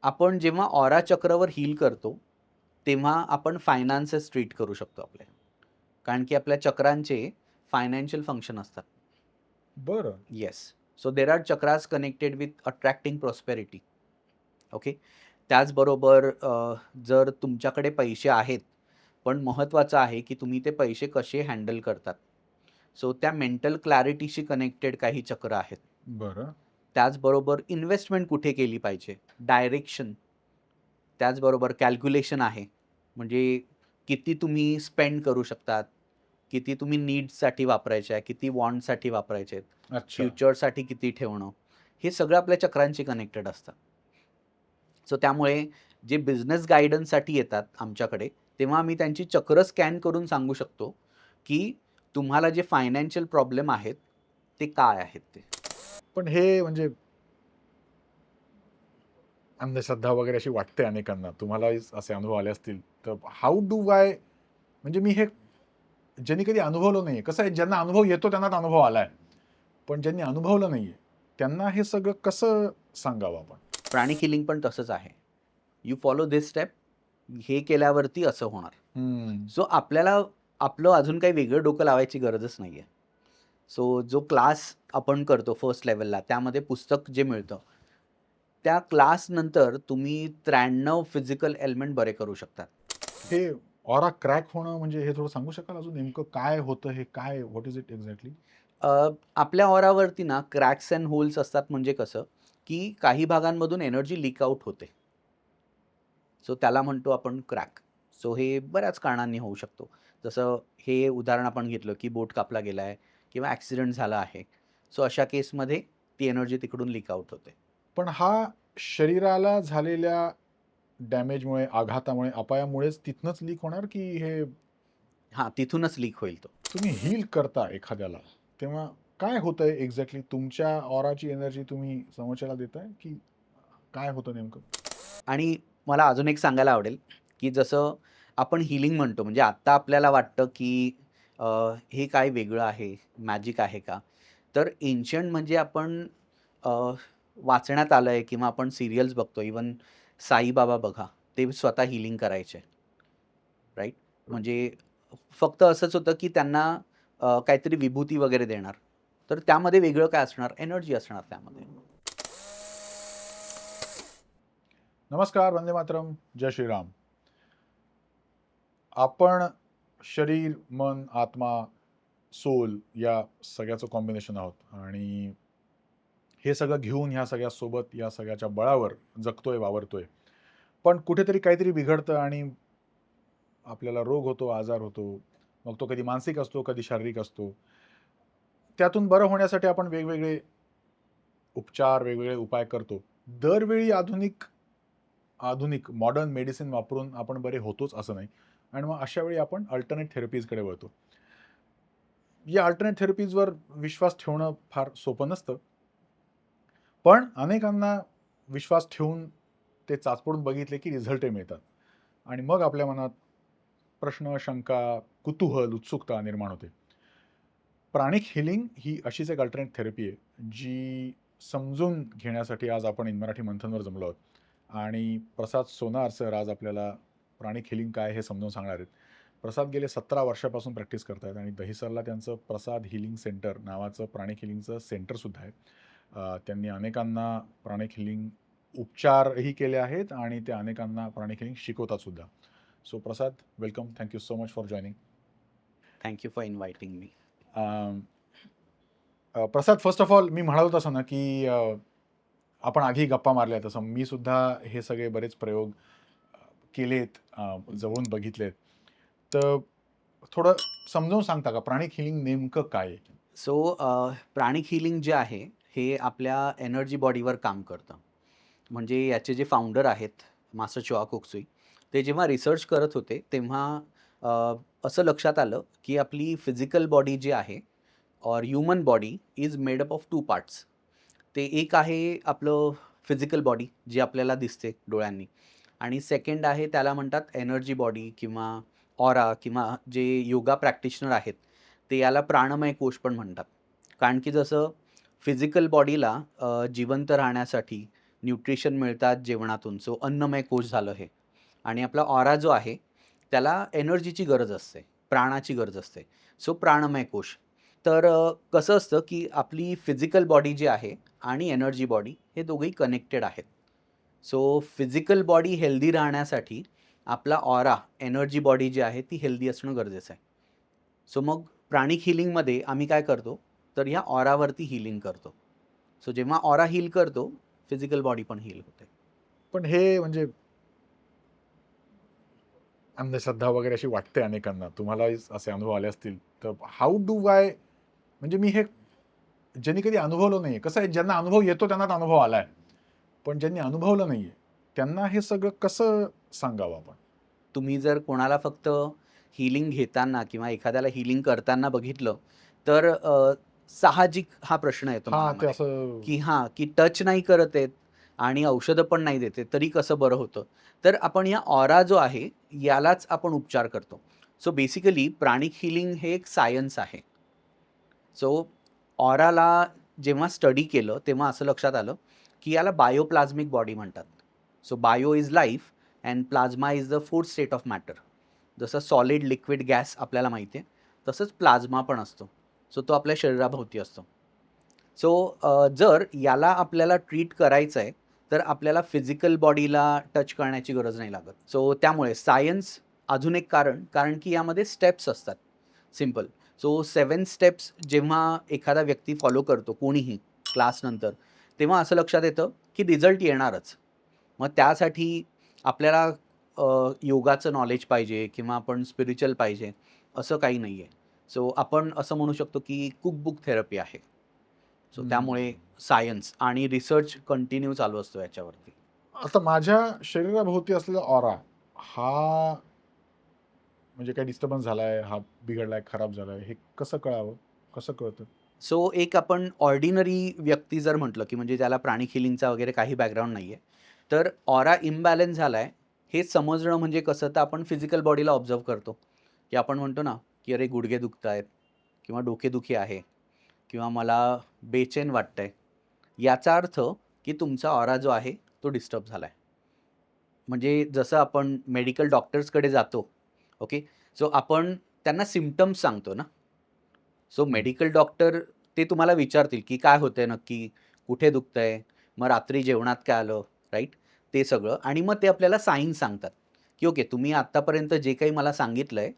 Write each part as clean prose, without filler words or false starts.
आपण जेव्हा aura चक्रावर heal करतो, तेव्हा आपण फायनान्सेस ट्रीट करू शकतो आपले. कारण की आपल्या चक्रांचे फायनान्शियल फंक्शन असतात. बरं. Yes. So there are chakras connected with attracting prosperity. Okay. त्याचबरोबर जर तुमच्याकडे पैसे आहेत, पण महत्त्वाचं आहे की तुम्ही ते पैसे कसे हँडल करतात. सो त्या मेंटल क्लॅरिटीशी कनेक्टेड काही चक्र आहेत. बरं. त्याचबरोबर इन्व्हेस्टमेंट कुठे केली पाहिजे, डायरेक्शन, त्याचबरोबर कॅल्क्युलेशन आहे. म्हणजे किती तुम्ही स्पेंड करू शकतात, किती तुम्ही नीड्ससाठी वापरायचे आहे, किती वॉन्टसाठी वापरायचे आहेत, अच्छा. फ्युचरसाठी किती ठेवणं, हे सगळं आपल्या चक्रांशी कनेक्टेड असतं. सो त्यामुळे जे बिझनेस गाईडन्ससाठी येतात आमच्याकडे, तेव्हा आम्ही त्यांची चक्र स्कॅन करून सांगू शकतो, की तुम्हाला जे फायनान्शियल प्रॉब्लेम आहेत, ते काय आहेत ते. पण हे म्हणजे अंधश्रद्धा वगैरे अशी वाटते अनेकांना. तुम्हालाही असे अनुभव आले असतील. तर हाऊ डू आय म्हणजे मी हे ज्यांनी कधी अनुभवलं नाहीये. कसं आहे ज्यांना अनुभव येतो त्यांनाच अनुभव आलाय. पण ज्यांनी अनुभवलं नाहीये, त्यांना हे सगळं कसं सांगावं आपण? प्राणिक हिलिंग पण तसंच आहे. यू फॉलो धिस स्टेप, हे केल्यावरती असं होणार. हं. सो आपल्याला आपलं अजून काही वेगळं डोकं लावायची गरजच नाहीये. सो जो क्लास आपण करतो फर्स्ट लेव्हलला, त्यामध्ये पुस्तक जे मिळतं, त्या क्लासनंतर तुम्ही 93 फिजिकल एलिमेंट बरे करू शकतात. हे ऑरा क्रॅक होणं म्हणजे हे थोडं सांगू शकाल अजून नेमकं काय होतं हे काय व्हॉट इस इट एक्झॅक्टली? आपल्या ऑरावरती ना क्रॅक्स एंड होल्स असतात म्हणजे कसं, की काही भागांमधून एनर्जी लीक आउट होते. सो त्याला म्हणतो आपण क्रॅक. सो हे बऱ्याच कारणांनी होऊ शकतो. जसं हे उदाहरण आपण घेतलं, की बोट कापला गेला आहे किंवा ॲक्सिडेंट झाला आहे. सो अशा केसमध्ये ती एनर्जी तिकडून लीक आउट होते. पण हा शरीराला झालेल्या डॅमेजमुळे, आघातामुळे, अपायामुळेच तिथनंच लीक होणार की हे हां, तिथूनच लीक होईल तो. तुम्ही हील करता एखाद्याला, तेव्हा काय होतंय एक्झॅक्टली? तुमच्या ऑराची एनर्जी तुम्ही समोरच्याला देताय की काय होतं नेमकं? आणि मला अजून एक सांगायला आवडेल, की जसं आपण हीलिंग म्हणतो, म्हणजे आत्ता आपल्याला वाटतं, की अ, हे काय वेगळं आहे, मॅजिक आहे का? तर एन्शियंट म्हणजे आपण अ, वाचण्यात आलंय किंवा आपण सीरियल्स बघतो. इव्हन साईबाबा बघा, ते स्वतः हीलिंग करायचे, राइट? म्हणजे फक्त असंच होतं, की त्यांना काहीतरी विभूती वगैरे देणार. तर त्यामध्ये वेगळं काय असणार? एनर्जी असणार त्यामध्ये. नमस्कार, वंदे मातरम, जय श्रीराम. आपण शरीर, मन, आत्मा, सोल या सगळ्याचं कॉम्बिनेशन आहोत आणि हे सगळं घेऊन ह्या सगळ्यासोबत या सगळ्याच्या बळावर जगतोय, वावरतोय. पण कुठेतरी काहीतरी बिघडतं आणि आपल्याला रोग होतो, आजार होतो. मग तो कधी मानसिक असतो, कधी शारीरिक असतो. त्यातून बरं होण्यासाठी आपण वेगवेगळे उपचार, वेगवेगळे उपाय करतो. दरवेळी आधुनिक आधुनिक मॉडर्न मेडिसिन वापरून आपण बरे होतोच असं नाही आणि मग अशा वेळी आपण अल्टरनेट थेरपीजकडे वळतो. या अल्टरनेट थेरपीजवर विश्वास ठेवणं फार सोपं नसतं. पण अनेकांना विश्वास ठेवून ते चाचपडून बघितले की रिझल्टही मिळतात आणि मग आपल्या मनात प्रश्न, शंका, कुतूहल, उत्सुकता निर्माण होते. प्राणिक हिलिंग ही अशीच एक अल्टरनेट थेरपी आहे, जी समजून घेण्यासाठी आज आपण इन मराठी मंथनवर जमलो आहोत आणि प्रसाद सोनार सर आज आपल्याला प्राणिक हिलिंग काय हे समजावून सांगणार आहेत. प्रसाद गेले 17 वर्षापासून प्रॅक्टिस करतायत आणि दहिसरला त्यांचं प्रसाद हिलिंग सेंटर नावाचं प्राणिक हिलिंगचं सेंटरसुद्धा आहे. त्यांनी अनेकांना प्राणिक हिलिंग उपचारही केले आहेत आणि ते अनेकांना प्राणिक हिलिंग शिकवतात सुद्धा. So Prasad, welcome. Thank you so much for joining. Thank you for inviting me. Prasad, first of all मी म्हणालो तसं ना, की आपण आधी गप्पा मारल्या तसं मी सुद्धा हे सगळे बरेच प्रयोग केलेत, जवळून बघितलेत. तर थोडं समजावून सांगता का प्राणिक हिलिंग नेमकं काय आहे? सो प्राणिक हिलिंग जे आहे, हे आपल्या एनर्जी बॉडीवर काम करतं. म्हणजे याचे जे फाउंडर आहेत, मास्टर चोआ कोक्सुई, ते जेव्हा रिसर्च करत होते, तेव्हा अ, असं लक्षात आलं, की आपली फिजिकल बॉडी जी आहे और human body is made up of 2 parts. ते एक आहे आपलं फिजिकल बॉडी, जी आपल्याला दिसते डोळ्यांनी, आणि सेकंड आहे त्याला म्हणतात एनर्जी बॉडी किंवा ऑरा, किंवा जे योगा प्रॅक्टिशनर आहेत, ते याला प्राणमय कोश पण म्हणतात. कारण की जसं फिजिकल बॉडीला जिवंत राहण्यासाठी न्यूट्रिशन मिळतात जेवणातून. सो अन्नमय कोश झालं हे. आणि आपला ऑरा जो आहे त्याला एनर्जीची गरज असते, प्राणाची गरज असते. सो प्राणमय कोश. तर कसं असतं की आपली फिजिकल बॉडी जी आहे आणि एनर्जी बॉडी हे दोघंही कनेक्टेड आहेत. सो फिजिकल बॉडी हेल्दी राहण्यासाठी आपला ऑरा, एनर्जी बॉडी जी आहे ती हेल्दी असणं गरजेचं आहे. सो मग प्राणिक हिलिंगमध्ये आम्ही काय करतो, तर ह्या ऑरावरती हिलिंग करतो. सो जेव्हा ऑरा हील करतो, फिजिकल बॉडी पण हील होते. पण हे म्हणजे अंधश्रद्धा वगैरे अशी वाटते अनेकांना. तुम्हालाही असे अनुभव आले असतील. तर हाऊ डू आय म्हणजे मी हे ज्यांनी कधी अनुभवलं नाहीये. कसं आहे ज्यांना अनुभव येतो त्यांनाच अनुभव आलाय. पण ज्यांनी अनुभवलं नाहीये, त्यांना हे सगळं कसं सांगावं आपण? तुम्ही जर कोणाला फक्त हीलिंग घेताना किंवा एखाद्याला हीलिंग करताना बघितलं, तर साहजिक हा प्रश्न येतो हां, ते मनामध्ये, असं की की टच नाही करत आहेत आणि औषधं पण नाही देत आहेत, तरी कसं बरं होतं? तर आपण या ऑरा जो आहे, यालाच आपण उपचार करतो. सो बेसिकली प्राणिक हीलिंग हे एक सायन्स आहे. सो ऑराला जेव्हा स्टडी केलं, तेव्हा असं लक्षात आलं, की याला बायोप्लाझ्मिक बॉडी म्हणतात. So bio is life and plasma is the fourth state of matter. जसं सॉलिड, लिक्विड, गॅस आपल्याला माहिती आहे, तसंच प्लाझ्मा पण असतो. सो तो आपल्या शरीराभोवती असतो. सो जर याला आपल्याला ट्रीट करायचं आहे, तर आपल्याला फिजिकल बॉडीला टच करण्याची गरज नाही लागत. सो त्यामुळे सायन्स अजून एक कारण की यामध्ये स्टेप्स असतात. सिंपल. सो 7 स्टेप्स जेव्हा एखादा व्यक्ती फॉलो करतो, कोणीही क्लासनंतर, तेव्हा असं लक्षात येतं, की रिझल्ट येणारच. मग त्यासाठी आपल्याला योगाचं नॉलेज पाहिजे किंवा आपण स्पिरिच्युअल पाहिजे, असं काही नाही आहे. सो आपण असं म्हणू शकतो, की कुकबुक थेरपी आहे. सो त्यामुळे सायन्स आणि रिसर्च कंटिन्यू चालू असतो याच्यावरती. आता माझ्या शरीराभोवती असलेला ऑरा हा म्हणजे काही डिस्टर्बन्स झालाय, हा बिघडलाय, खराब झालाय, हे कसं कळावं? कसं कळतं? सो एक आपण ऑर्डिनरी व्यक्ती जर म्हटलं, की म्हणजे त्याला प्राणिक हिलिंगचा वगैरे काही बॅकग्राऊंड नाही आहे, तर ऑरा इम्बॅलन्स झाला आहे, हे समजणं म्हणजे कसं, तर आपण फिजिकल बॉडीला ऑब्झर्व्ह करतो, की आपण म्हणतो ना, की अरे गुडघे दुखत आहेत किंवा डोकेदुखी आहे किंवा मला बेचैन वाटतंय. याचा अर्थ, की तुमचा ऑरा जो आहे तो डिस्टर्ब झाला आहे. म्हणजे जसं आपण मेडिकल डॉक्टर्सकडे जातो, ओके. सो आपण त्यांना सिम्प्टम्स सांगतो ना. सो हं. मेडिकल डॉक्टर ते तुम्हाला विचारतील, की काय होतंय नक्की? कुठे दुखतंय? मग रात्री जेवणात काय आलं? राइट? ते सगळं आणि मग ते आपल्याला सायन्स सांगतात, की ओके तुम्ही आत्तापर्यंत जे काही मला सांगितलंय,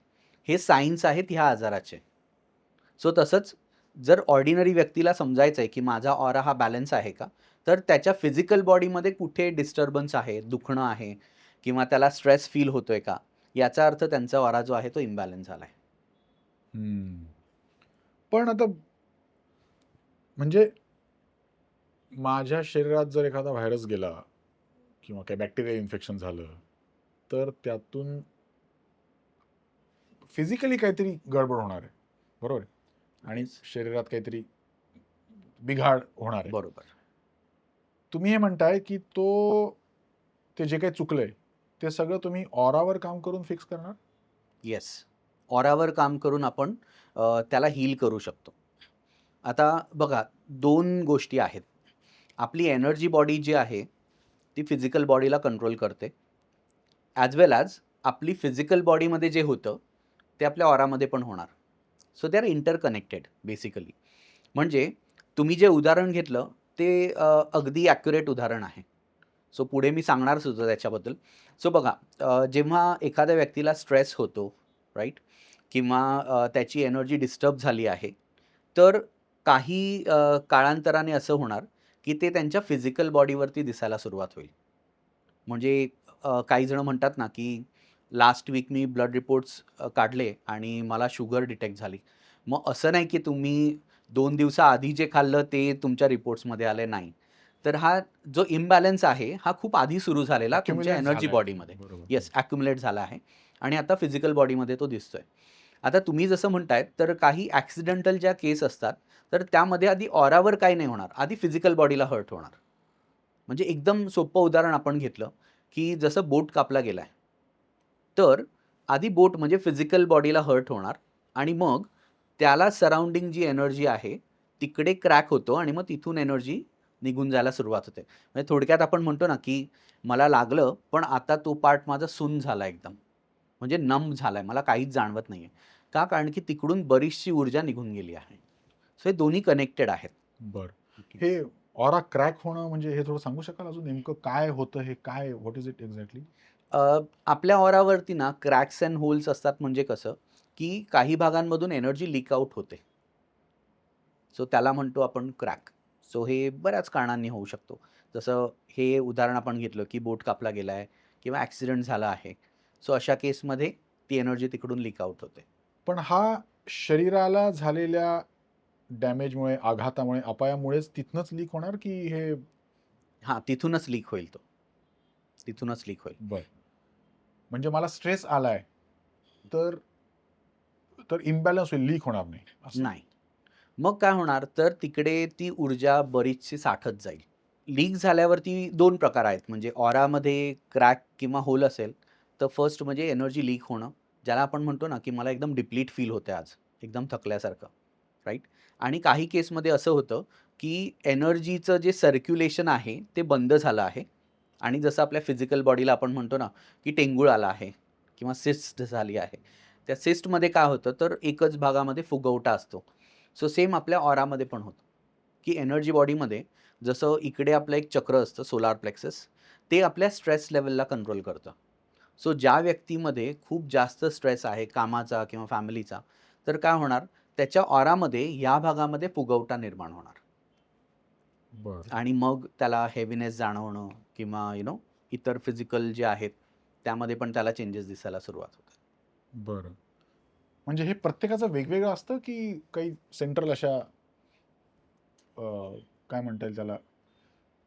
हे सायन्स आहेत ह्या आजाराचे. सो तसंच जर ऑर्डिनरी व्यक्तीला समजायचं आहे, की माझा ऑरा हा बॅलन्स आहे का? तर त्याच्या फिजिकल बॉडीमध्ये कुठे डिस्टर्बन्स आहे, दुखणं आहे किंवा त्याला स्ट्रेस फील होतोय का? याचा अर्थ त्यांचा ऑरा जो आहे तो इम्बॅलन्स झालाय. हं. पण आता म्हणजे माझ्या शरीरात जर एखादा व्हायरस गेला किंवा काही बॅक्टेरियल इन्फेक्शन झालं, तर त्यातून फिजिकली काहीतरी गडबड होणार आहे. बरोबर आहे? आणि येस. शरीरात काहीतरी बिघाड होणार आहे. बरोबर. तुम्ही हे म्हणताय, की ते जे काही चुकलंय, ते सगळं तुम्ही ऑरावर काम करून फिक्स करणार? येस. ऑरावर काम करून आपण त्याला हील करू शकतो. आता बघा 2 गोष्टी आहेत. आपली एनर्जी बॉडी जी आहे, ती फिजिकल बॉडीला कंट्रोल करते. ॲज वेल ॲज आपली फिजिकल बॉडीमध्ये जे होतं, ते आपल्या ऑरामध्ये पण होणार. So they are interconnected basically. म्हणजे तुम्ही जे उदाहरण घेतलं, ते अगदी ॲक्युरेट उदाहरण आहे. सो पुढे मी सांगणार सुद्धा त्याच्याबद्दल. सो बघा जेव्हा एखाद्या व्यक्तीला स्ट्रेस होतो, राईट? किंवा त्याची एनर्जी डिस्टर्ब झाली आहे, तर काही काळांतराने असं होणार, की ते त्यांच्या फिजिकल बॉडीवरती दिसायला सुरुवात होईल. म्हणजे काही जण म्हणतात ना, की लास्ट वीक मी ब्लड रिपोर्ट्स काढले आणि मला शुगर डिटेक्ट झाली. मग असं नाही, की तुम्ही 2 दिवसाआधी जे खाल्लं ते तुमच्या रिपोर्ट्समध्ये आले, नाही. तर हा जो इम्बॅलन्स आहे, हा खूप आधी सुरू झालेला तुमच्या अक्युम्युलेट एनर्जी झालाय. बॉडीमध्ये. बरोबर. येस, ॲक्युमुलेट झाला आहे आणि आता फिजिकल बॉडीमध्ये तो दिसतोय. आता तुम्ही जसं म्हणतायत, तर काही ॲक्सिडेंटल ज्या केस असतात, तर त्यामध्ये आधी ऑरावर काही नाही होणार. आधी फिजिकल बॉडीला हर्ट होणार. म्हणजे एकदम सोपं उदाहरण आपण घेतलं, की जसं बोट कापला गेलाय. तर आधी बोट म्हणजे फिजिकल बॉडीला हर्ट होणार आणि मग त्याला सराउंडिंग जी एनर्जी आहे, तिकडे क्रॅक होतो आणि मग तिथून एनर्जी निघून जायला सुरुवात होते. म्हणजे थोडक्यात आपण म्हणतो ना, की मला लागलं, पण आता तो पार्ट माझा सुन्न झाला एकदम. म्हणजे नम झालाय. मला काहीच जाणवत नाहीये. का? कारण की तिकडून बरीचशी ऊर्जा निघून गेली आहे. सो हे दोन्ही कनेक्टेड आहेत. बरं. हे ऑरा क्रॅक होणं म्हणजे हे थोडं सांगू शकाल अजून नेमकं काय होतं हे काय व्हॉट इज इट एक्झॅक्टली? आपल्या ऑरावरती ना क्रॅक्स एंड होल्स असतात म्हणजे कसं, की काही भागांमधून एनर्जी लीक आउट होते. सो त्याला म्हणतो आपण क्रॅक. सो हे बऱ्याच कारणांनी होऊ शकतो. जसं हे उदाहरण आपण घेतलं, की बोट कापला गेलाय किंवा ॲक्सिडेंट झाला आहे. सो अशा केसमध्ये ती एनर्जी तिकडून लीक आउट होते. पण हा शरीराला झालेल्या डॅमेजमुळे, आघातामुळे, अपायामुळेच तिथनंच लीक होणार की हे हां, तिथूनच लीक होईल तो. तिथूनच लीक होईल. बरं. म्हणजे मला स्ट्रेस आलाय, तर तर इम्बॅलन्स होईल, लीक होणार नाही असं? नाही. मग काय होणार, तर तिकडे ती ऊर्जा बरीचशी साठत जाईल. लीक झाल्यावरती 2 प्रकार आहेत. म्हणजे ऑरामध्ये क्रॅक किंवा होल असेल, तर फर्स्ट म्हणजे एनर्जी लीक होणं, ज्याला आपण म्हणतो ना, की मला एकदम डिप्लीट फील होतंय आज, एकदम थकल्यासारखं, राइट? आणि काही केसमध्ये असं होतं, की एनर्जीचं जे सर्क्युलेशन आहे, ते बंद झालं आहे आणि जसं आपल्या फिजिकल बॉडीला आपण म्हणतो ना, की टेंगूळ आला आहे किंवा सिस्ट झाली आहे. त्या सिस्टमध्ये काय होतं, तर एकच भागामध्ये फुगवटा असतो. सो सेम आपल्या ऑरामध्ये पण होतं, की एनर्जी बॉडीमध्ये जसं इकडे आपलं एक चक्र असतं सोलार प्लेक्सस, ते आपल्या स्ट्रेस लेव्हलला कंट्रोल करतं. सो ज्या व्यक्तीमध्ये खूप जास्त स्ट्रेस आहे कामाचा किंवा फॅमिलीचा, तर काय होणार, त्याच्या ऑरामध्ये या भागामध्ये फुगवटा निर्माण होणार बरं, आणि मग त्याला हेवीनेस जाणवणं किंवा इतर फिजिकल जे आहेत, त्यामध्ये पण त्याला चेंजेस दिसायला सुरुवात होते. बरं. म्हणजे हे प्रत्येकाचं वेगवेगळं असतं की काही सेंट्रल अशा अ, काय म्हणता येईल त्याला?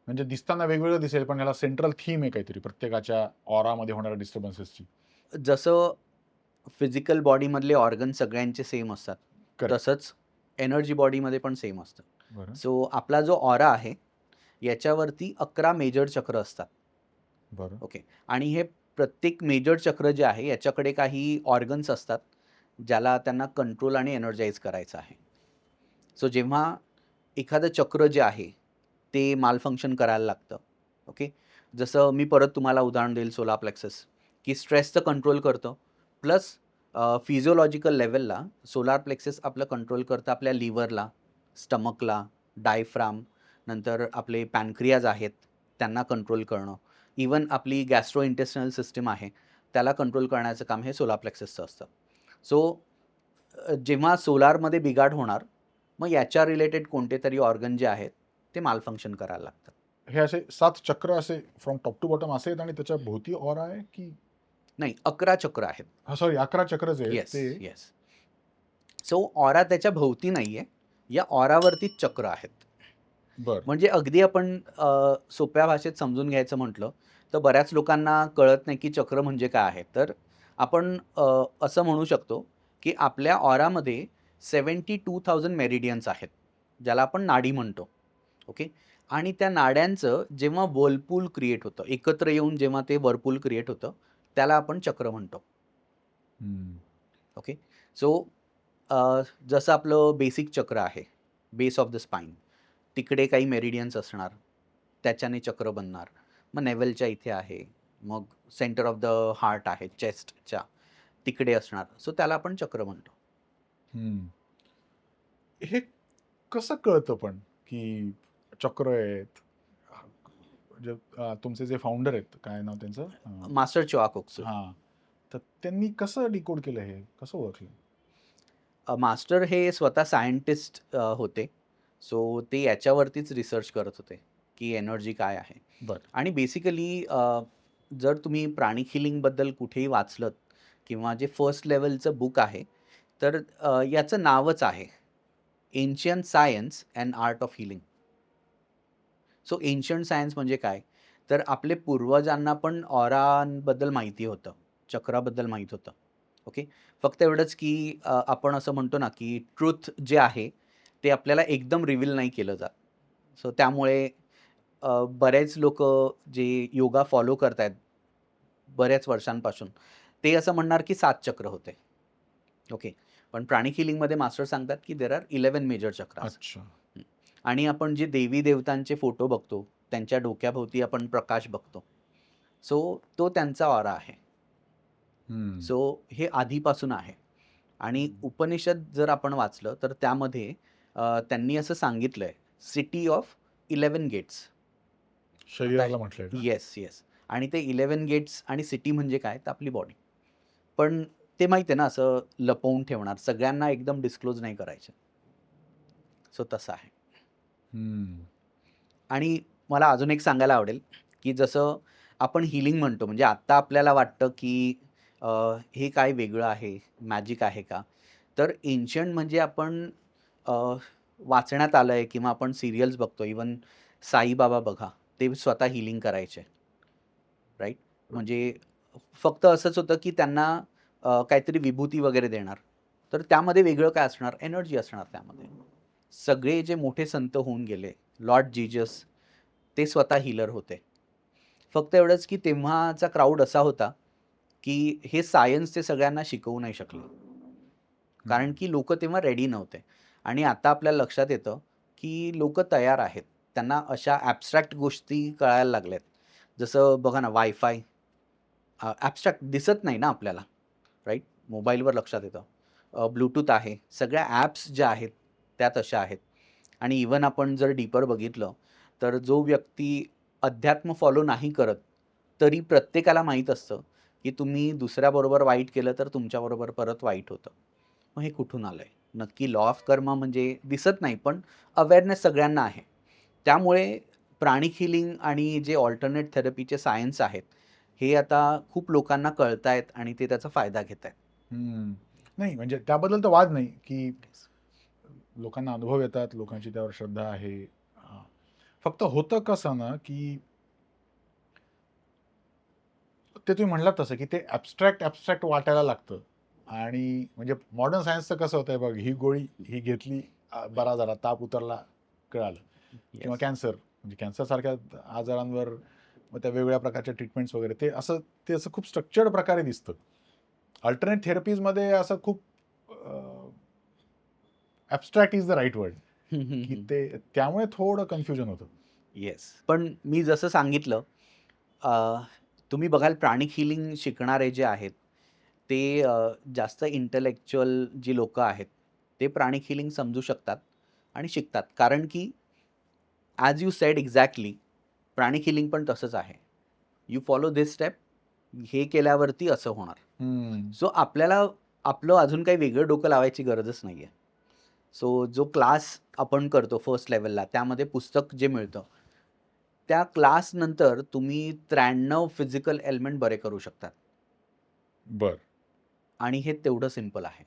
म्हणजे दिसताना वेगवेगळं दिसेल, पण ह्याला सेंट्रल थीम आहे काहीतरी प्रत्येकाच्या ऑरामध्ये होणाऱ्या डिस्टर्बन्सेसची. जसं फिजिकल बॉडीमधले ऑर्गन सगळ्यांचे सेम असतात. करेक्ट. तसंच एनर्जी बॉडीमध्ये पण सेम असतं. बरं, सो आपला जो ऑरा आहे, याच्यावरती 11 मेजर चक्र असतात. बरं. ओके. आणि हे प्रत्येक मेजर चक्र जे आहे, याच्याकडे काही ऑर्गन्स असतात, ज्याला त्यांना कंट्रोल आणि एनर्जाइज करायचं आहे. सो जेव्हा एखादं चक्र जे आहे, ते मालफंक्शन करायला लागतं. ओके. जसं मी परत तुम्हाला उदाहरण देईल सोलार प्लेक्सस, की स्ट्रेसचं कंट्रोल करतं. प्लस फिजिओलॉजिकल लेव्हलला सोलार प्लेक्सस आपलं कंट्रोल करतं आपल्या लिव्हरला, स्टमकला, डायफ्राम, नंतर आपले पॅनक्रियाज आहेत, त्यांना कंट्रोल करणं. इवन आपली गॅस्ट्रोइंटेस्टिनल सिस्टम आहे, त्याला कंट्रोल करण्याचं काम हे सोलार प्लेक्ससचं असतं. सो जेव्हा सोलारमध्ये बिघाड होणार, मग याच्या रिलेटेड कोणतेतरी ऑर्गन जे आहेत, ते मालफंक्शन करायला लागतात. हे असे 7 चक्र असे फ्रॉम टॉप टू बॉटम असे आहेत आणि त्याच्या भोवती ऑरा आहे की नाही, 11 चक्र आहेत. हां, सॉरी 11 चक्रच आहेत येस, ते. येस. सो ऑरा त्याच्या भोवती नाहीये. या ऑरावरतीच चक्र आहेत. बरं. म्हणजे अगदी आपण सोप्या भाषेत समजून घ्यायचं म्हटलं, तर बऱ्याच लोकांना कळत नाही, की चक्र म्हणजे काय आहे. तर आपण असं म्हणू शकतो, की आपल्या ऑरामध्ये 72,000 मेरिडियन्स आहेत, ज्याला आपण नाडी म्हणतो. ओके. आणि त्या नाड्यांचं जेव्हा व्हर्लपूल क्रिएट होतं, एकत्र येऊन जेव्हा ते व्हर्लपूल क्रिएट होतं, त्याला आपण चक्र म्हणतो. हं. ओके. सो जसं आपलं बेसिक चक्र आहे, बेस ऑफ द स्पाइन, तिकडे काही मेरिडियन्स असणार, त्याच्याने चक्र बनणार. मग नेव्हलच्या इथे आहे, मग सेंटर ऑफ द हार्ट आहे, चेस्टच्या तिकडे असणार. सो त्याला आपण चक्र म्हणतो. हं. हे कसं कळतं पण, की चक्र आहेत? म्हणजे तुमचे जे फाउंडर आहेत, काय नाव त्यांचं? मास्टर चिवाको कुत्सू. हां. तर त्यांनी कसं डिकोड केलं हे? कसं ओळखलं? मास्टर हे स्वतः सायंटिस्ट होते. सो ते याच्यावरतीच रिसर्च करत होते, की एनर्जी काय आहे? बरं. आणि बेसिकली जर तुम्ही प्राणिक हिलिंगबद्दल कुठेही वाचलत किंवा जे फर्स्ट लेव्हलचं बुक आहे, तर याचं नावच आहे, ancient science and art of healing. So ancient science म्हणजे काय? तर आपले पूर्वजांना पण ऑरांबद्दल माहिती होतं, चक्राबद्दल माहीत होतं. ओके. फक्त एवढंच की आपण असं म्हणतो ना, की ट्रुथ जे आहे, ते आपल्याला एकदम रिव्हील नाही केलं जात. सो त्यामुळे बरेच लोकं जे योगा फॉलो करतायत बऱ्याच वर्षांपासून, ते असं म्हणणार की 7 चक्र होते. ओके. पण प्राणिक हिलिंगमध्ये मास्टर सांगतात की देअर आर 11 मेजर चक्रास. अच्छा. आणि आपण जे देवी देवतांचे फोटो बघतो त्यांच्या डोक्याभोवती आपण प्रकाश बघतो. सो तो त्यांचा ऑरा आहे. हम्म. सो हे आधीपासून आहे. आणि उपनिषद जर आपण वाचलं तर त्यामध्ये त्यांनी असं सांगितलंय सिटी ऑफ 11 गेट्स. शरीराला म्हटलंय का? Yes yes. आणि ते 11 गेट्स आणि सिटी म्हणजे काय तर आपली बॉडी. पण ते माहिती आहे ना असं लपवून ठेवणार, सगळ्यांना एकदम डिस्क्लोज नाही करायचं. सो तसं आहे. हम्म. आणि मला अजून एक सांगायला आवडेल की जसं आपण हिलिंग म्हणतो, म्हणजे आत्ता आपल्याला वाटतं की हे काय वेगळं आहे, मॅजिक आहे का? तर एन्शियंट म्हणजे आपण अ, वाचण्यात आलं आहे किंवा आपण सिरियल्स बघतो. इवन साईबाबा बघा, ते स्वतः हिलिंग करायचे, राईट? म्हणजे फक्त असंच होतं की त्यांना काहीतरी विभूती वगैरे देणार. तर त्यामध्ये वेगळं काय असणार? एनर्जी असणार त्यामध्ये. सगळे जे मोठे संत होऊन गेले, लॉर्ड जीजस, ते स्वतः हीलर होते. फक्त एवढंच की तेव्हाचा क्राउड असा होता की हे सायन्स ते सगळ्यांना शिकवू नाही शकले. कारण की लोकं तेव्हा रेडी नव्हते. आणि आता आपल्याला लक्षात येतं की लोकं तयार आहेत. त्यांना अशा ॲब्स्ट्रॅक्ट गोष्टी कळायला लागल्यात. जसं बघा ना, वायफाय ॲब्स्ट्रॅक्ट दिसत नाही ना आपल्याला, राईट? मोबाईलवर लक्षात येतं. ब्लूटूथ आहे. सगळ्या ॲप्स ज्या आहेत त्या तशा आहेत. आणि इवन आपण जर डीपर बघितलं तर जो व्यक्ती अध्यात्म फॉलो नाही करत, तरी प्रत्येकाला माहीत असतं की तुम्ही दुसऱ्याबरोबर वाईट केलं तर तुमच्याबरोबर परत वाईट होतं. मग हे कुठून आलंय? नक्की लॉ ऑफ कर्मा म्हणजे दिसत नाही, पण अवेअरनेस सगळ्यांना आहे. त्यामुळे प्राणिक हिलिंग आणि जे अल्टरनेट थेरपीचे सायन्स आहेत, हे आता खूप लोकांना कळतायत आणि ते त्याचा फायदा घेत आहेत. नाही म्हणजे त्याबद्दल तर वाद नाही की लोकांना अनुभव येतात, लोकांची त्यावर श्रद्धा आहे. फक्त होतं कसं ना की ते तुम्ही म्हणलात तसं की ते ॲब्स्ट्रॅक्ट वाटायला लागतं. आणि म्हणजे मॉडर्न सायन्सचं कसं होतंय बघ, ही गोळी ही घेतली, बरा झाला, ताप उतरला, कळालं. किंवा येस. कॅन्सर, म्हणजे कॅन्सरसारख्या आजारांवर मग त्या वेगवेगळ्या प्रकारच्या ट्रीटमेंट्स वगैरे ते असं खूप स्ट्रक्चर्ड प्रकारे दिसतं. अल्टरनेट थेरपीजमध्ये असं खूप abstract is the right word की ते त्यामुळे थोडं कन्फ्युजन होतं. येस. पण मी जसं सांगितलं, तुम्ही बघाल प्राणिक हिलिंग शिकणारे जे आहेत, ते जास्त इंटेलेक्च्युअल जी लोकं आहेत, ते प्राणिक हिलिंग समजू शकतात आणि शिकतात. कारण की as you sed exactly, pranic healing पण तसंच आहे. यू फॉलो धिस स्टेप, हे केल्यावरती असं होणार. सो आपल्याला आपलं अजून काही वेगळं डोकं लावायची गरजच नाही आहे. सो जो क्लास आपण करतो फर्स्ट लेव्हलला, त्यामध्ये पुस्तक जे मिळतं, त्या क्लासनंतर तुम्ही 93 फिजिकल एलिमेंट बरे करू शकतात. बर. आणि हे तेवढं सिंपल आहे.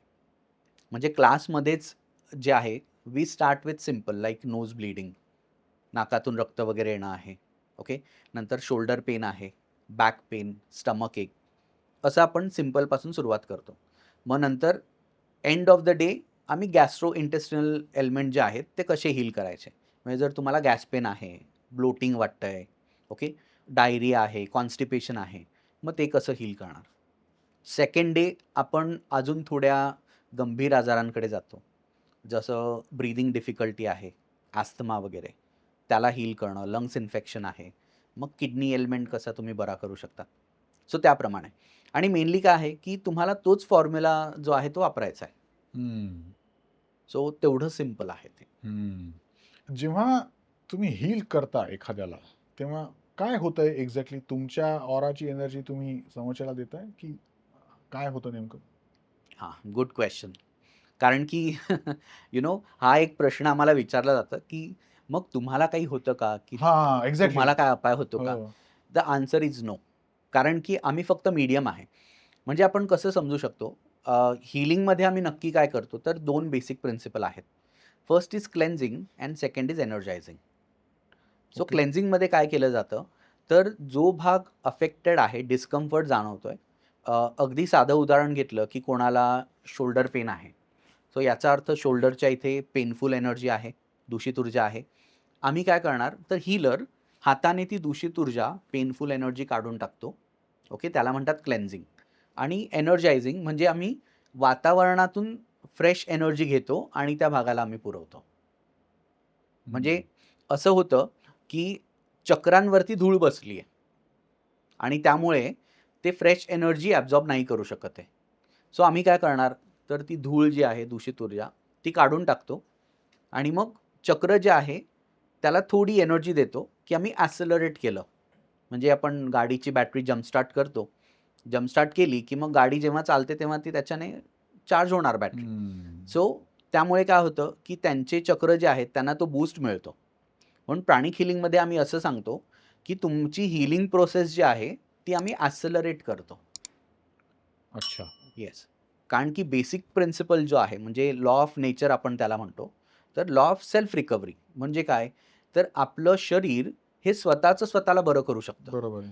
म्हणजे क्लासमध्येच जे आहे, we start with simple like nose bleeding, नाकातून रक्त वगैरे येणं आहे. ओके. नंतर शोल्डर पेन आहे, बॅक पेन, स्टमक एक, असं आपण सिंपलपासून सुरुवात करतो. मग नंतर एंड ऑफ द डे आम्ही गॅस्ट्रो इंटेस्टिनल एलिमेंट जे आहेत ते कसे हील करायचे. म्हणजे जर तुम्हाला गॅस पेन आहे, ब्लोटिंग वाटतंय, ओके, डायरिया आहे, कॉन्स्टिपेशन आहे, मग ते कसं हील करणार. सेकंड डे आपण अजून थोड्या गंभीर आजारांकडे जातो. जसं ब्रीदिंग डिफिकल्टी आहे, ॲस्थमा वगैरे, त्याला हील करणं, लंग्स इन्फेक्शन आहे. मग किडनी एलिमेंट कसा तुम्ही बरा करू शकता. सो त्याप्रमाणे. आणि मेनली काय आहे, की तुम्हाला तोच फॉर्म्युला जो आहे तो वापरायचा आहे. सो तेवढं सिंपल आहे ते. जेव्हा तुम्ही हील करता एखाद्याला, तेव्हा काय होतंय एक्झॅक्टली? तुमच्या ऑराची एनर्जी तुम्ही समोरच्याला देताय की काय होतं नेमकं? हां, गुड क्वेश्चन. कारण की हा एक प्रश्न आम्हाला विचारला जातं, की मग तुम्हाला काही होतं का? की हां, एक्झॅक्टली. तुम्हाला काय अपाय होतो का? हो. The answer is no. कारण की आम्ही फक्त मीडियम आहे. म्हणजे आपण कसं समजू शकतो, हीलिंगमध्ये आम्ही नक्की काय करतो, तर 2 बेसिक प्रिन्सिपल आहेत. First is cleansing and second is energizing. So okay. क्लेन्झिंगमध्ये काय केलं जातं, तर जो भाग अफेक्टेड आहे, डिस्कम्फर्ट जाणवतोय, अगदी साधं उदाहरण घेतलं, की कोणाला शोल्डर पेन आहे. सो याचा अर्थ शोल्डरच्या इथे पेनफुल एनर्जी आहे, दूषित ऊर्जा आहे. आम्ही काय करणार, तर हीलर हाताने ती दूषित ऊर्जा, पेनफुल एनर्जी काढून टाकतो. ओके, त्याला म्हणतात क्लेन्झिंग. आणि एनर्जायझिंग म्हणजे आम्ही वातावरणातून फ्रेश एनर्जी घेतो आणि त्या भागाला आम्ही पुरवतो. म्हणजे असं होतं की चक्रांवरती धूळ बसली आहे आणि त्यामुळे ते फ्रेश एनर्जी ॲब्झॉर्ब नाही करू शकत आहे. सो आम्ही काय करणार, तर ती धूळ जी आहे, दूषित ऊर्जा, ती काढून टाकतो आणि मग चक्र जे आहे त्याला थोडी एनर्जी देतो, की आम्ही ॲक्सेलरेट केलं. म्हणजे आपण गाडीची बॅटरी जम्पस्टार्ट करतो. जम्पस्टार्ट केली, की मग गाडी जेव्हा चालते तेव्हा ती त्याच्याने चार्ज होणार बॅटरी. सो त्यामुळे काय होतं, की त्यांचे चक्र जे आहेत त्यांना तो बूस्ट मिळतो. म्हणून प्राणिक हिलिंगमध्ये आम्ही असं सांगतो, की तुमची हिलिंग प्रोसेस जी आहे ती आम्ही ॲक्सेलरेट करतो. अच्छा. येस. कारण की बेसिक प्रिन्सिपल जो आहे म्हणजे लॉ ऑफ नेचर आपण त्याला म्हणतो. तर लॉ ऑफ सेल्फ रिकव्हरी म्हणजे काय? तर आपलं शरीर हे स्वतःचं स्वतःला बरं करू शकतं. बरोबर आहे.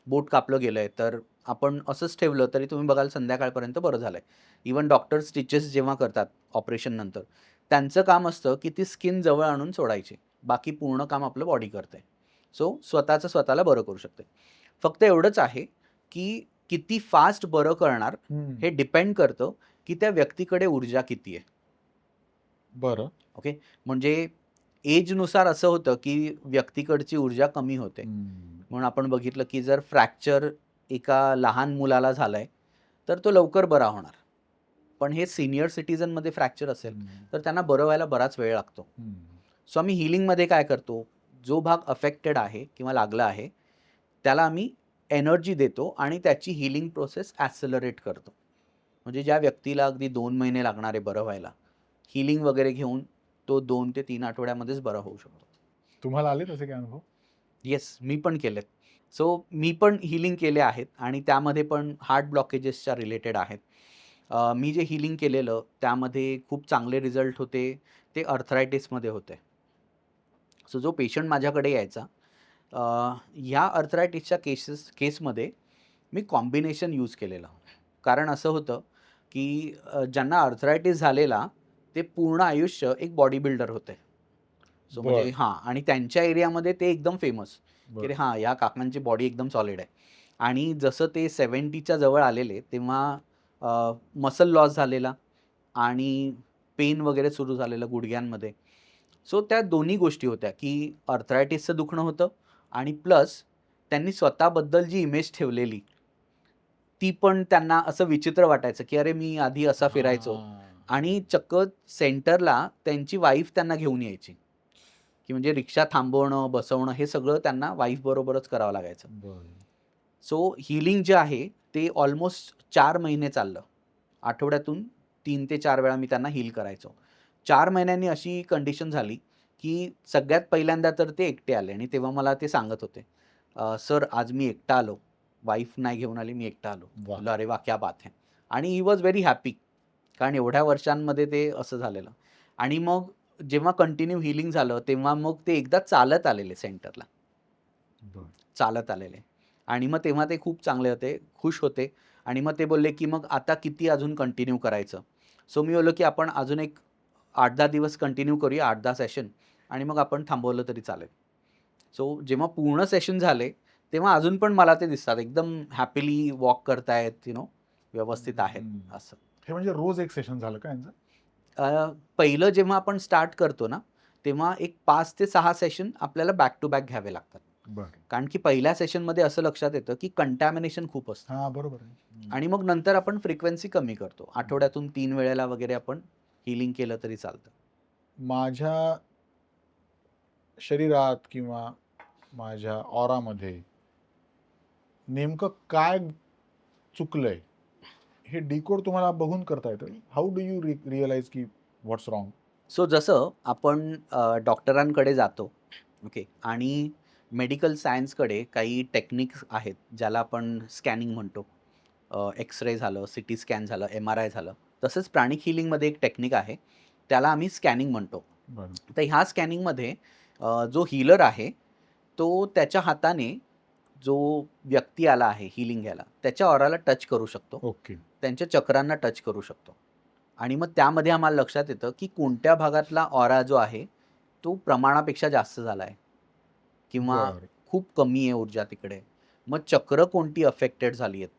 बोट कापलं गेलंय तर आपण असंच ठेवलं तरी तुम्ही बघाल संध्याकाळपर्यंत बरं झालंय. इव्हन डॉक्टर स्टिचेस जेव्हा करतात ऑपरेशन नंतर, त्यांचं काम असतं की ती स्किन जवळ आणून सोडायची. बाकी पूर्ण काम आपलं बॉडी करते. सो स्वतःचं स्वतःला बरं करू शकते. फक्त एवढंच आहे की किती फास्ट बरं करणार हे डिपेंड करतं की त्या व्यक्तीकडे ऊर्जा किती आहे. बरं. ओके. म्हणजे एजनुसार असं होतं की व्यक्तीकडची ऊर्जा कमी होते. म्हणून आपण बघितलं की जर फ्रॅक्चर एका लहान मुलाला झालंय, तर तो लवकर बरा होणार. पण हे सीनियर सिटिझनमध्ये फ्रॅक्चर असेल, तर त्यांना बरं व्हायला बराच वेळ लागतो. सो आम्ही हिलिंगमध्ये काय करतो, जो भाग अफेक्टेड आहे किंवा लागला आहे, त्याला आम्ही एनर्जी देतो आणि त्याची हिलिंग प्रोसेस ॲक्सेलरेट करतो. म्हणजे ज्या व्यक्तीला अगदी 2 महिने लागणार आहे बरं व्हायला, हिलिंग वगैरे घेऊन तो 2 ते 3 आठवड्यामध्येच बरा होऊ शकतो. तुम्हाला आले तसे काय अनुभव? येस, मी पण केलेत. सो मी पण हीलिंग केले आहेत आणि त्यामध्ये पण हार्ट ब्लॉकेजेसच्या रिलेटेड आहेत. मी जे हीलिंग केलेलं त्यामध्ये खूप चांगले रिझल्ट होते. ते अर्थरायटिसमध्ये होते. सो जो पेशंट माझ्याकडे यायचा, अ, ह्या अर्थरायटिसच्या केसमध्ये मी कॉम्बिनेशन यूज केलेलं. कारण असं होतं, की ज्यांना अर्थरायटिस झालेला ते पूर्ण आयुष्य एक बॉडी बिल्डर होते. सो म्हणजे हां, आणि त्यांच्या एरियामध्ये ते एकदम फेमस, की अरे हां, या काकांची बॉडी एकदम सॉलिड आहे. आणि जसं ते 70च्या जवळ आलेले तेव्हा मसल लॉस झालेला आणि पेन वगैरे सुरू झालेलं गुडघ्यांमध्ये. सो त्या दोन्ही गोष्टी होत्या, की अर्थरायटिसचं दुखणं होतं आणि प्लस त्यांनी स्वतःबद्दल जी इमेज ठेवलेली, ती पण त्यांना असं विचित्र वाटायचं, की अरे मी आधी असा फिरायचो. आणि चक्क सेंटरला त्यांची वाईफ त्यांना घेऊन यायची, की म्हणजे रिक्षा थांबवणं, बसवणं हे सगळं त्यांना वाईफबरोबरच करावं लागायचं. सो हीलिंग जे आहे ते ऑलमोस्ट 4 महिने चाललं. आठवड्यातून 3 ते 4 वेळा मी त्यांना हील करायचो. 4 महिन्यांनी अशी कंडिशन झाली, की सगळ्यात पहिल्यांदा तर ते एकटे आले आणि तेव्हा मला ते सांगत होते, "सर आज मी एकटा आलो. वाईफ नाही घेऊन आली, मी एकटा आलो." वाह! म्हटलं, "अरे वाह! क्या बात है." आणि ही वॉज व्हेरी हॅपी. कारण एवढ्या वर्षांमध्ये ते असं झालेलं. आणि मग जेव्हा कंटिन्यू हीलिंग झालं, तेव्हा मग ते एकदा चालत आलेले सेंटरला. चालत आलेले. आणि मग तेव्हा ते खूप चांगले होते, खुश होते आणि मग ते बोलले, की "मग आता किती अजून कंटिन्यू करायचं?" सो मी बोललो, की "आपण अजून एक 8-10 दिवस कंटिन्यू करूया, 8-10 सेशन आणि मग आपण थांबवलं तरी चालेल." सो जेव्हा पूर्ण सेशन झाले, तेव्हा अजून पण मला ते दिसतात. एकदम हॅपीली वॉक करतायत, व्यवस्थित आहेत असं. हे म्हणजे रोज एक सेशन झालं का यांचं? पहिलं जेव्हा आपण स्टार्ट करतो ना, तेव्हा एक 5 ते 6 सेशन आपल्याला बॅक टू बॅक घ्यावे लागतात. कारण की पहिल्या सेशनमध्ये असं लक्षात येतं, की कंटॅमिनेशन खूप असतं. हां, बरोबर आहे. आणि मग नंतर आपण फ्रिक्वेन्सी कमी करतो. आठवड्यातून 3 वेळेला वगैरे आपण हीलिंग केलं तरी चालतं. माझ्या शरीरात किंवा माझ्या ऑरामध्ये नेमकं काय चुकलंय? हे डिकोड तुम्हाला बघून करता येतं? हाऊ डू यू रिअलाइज की व्हॉट्स रॉंग? सो जसं आपण डॉक्टरांकडे जातो, ओके. आणि मेडिकल सायन्सकडे काही टेक्निक्स आहेत, ज्याला आपण स्कॅनिंग म्हणतो. एक्स-रे झालं, सीटी स्कॅन झालं, एम-आर-आय झालं. तसंच प्राणिक हीलिंगमध्ये एक टेक्निक आहे, त्याला आम्ही स्कॅनिंग म्हणतो. बरं. तर ह्या स्कॅनिंगमध्ये जो हीलर आहे, तो त्याच्या हाताने जो व्यक्ती आला आहे हीलिंग घ्यायला, त्याच्या ऑराला टच करू शकतो. ओके. त्यांच्या चक्रांना टच करू शकतो. आणि मग त्यामध्ये आम्हाला लक्षात येतं, की कोणत्या भागातला ऑरा जो आहे, तो प्रमाणापेक्षा जास्त झाला आहे किंवा बरं. खूप कमी आहे ऊर्जा तिकडे. मग चक्र कोणती अफेक्टेड झाली आहेत.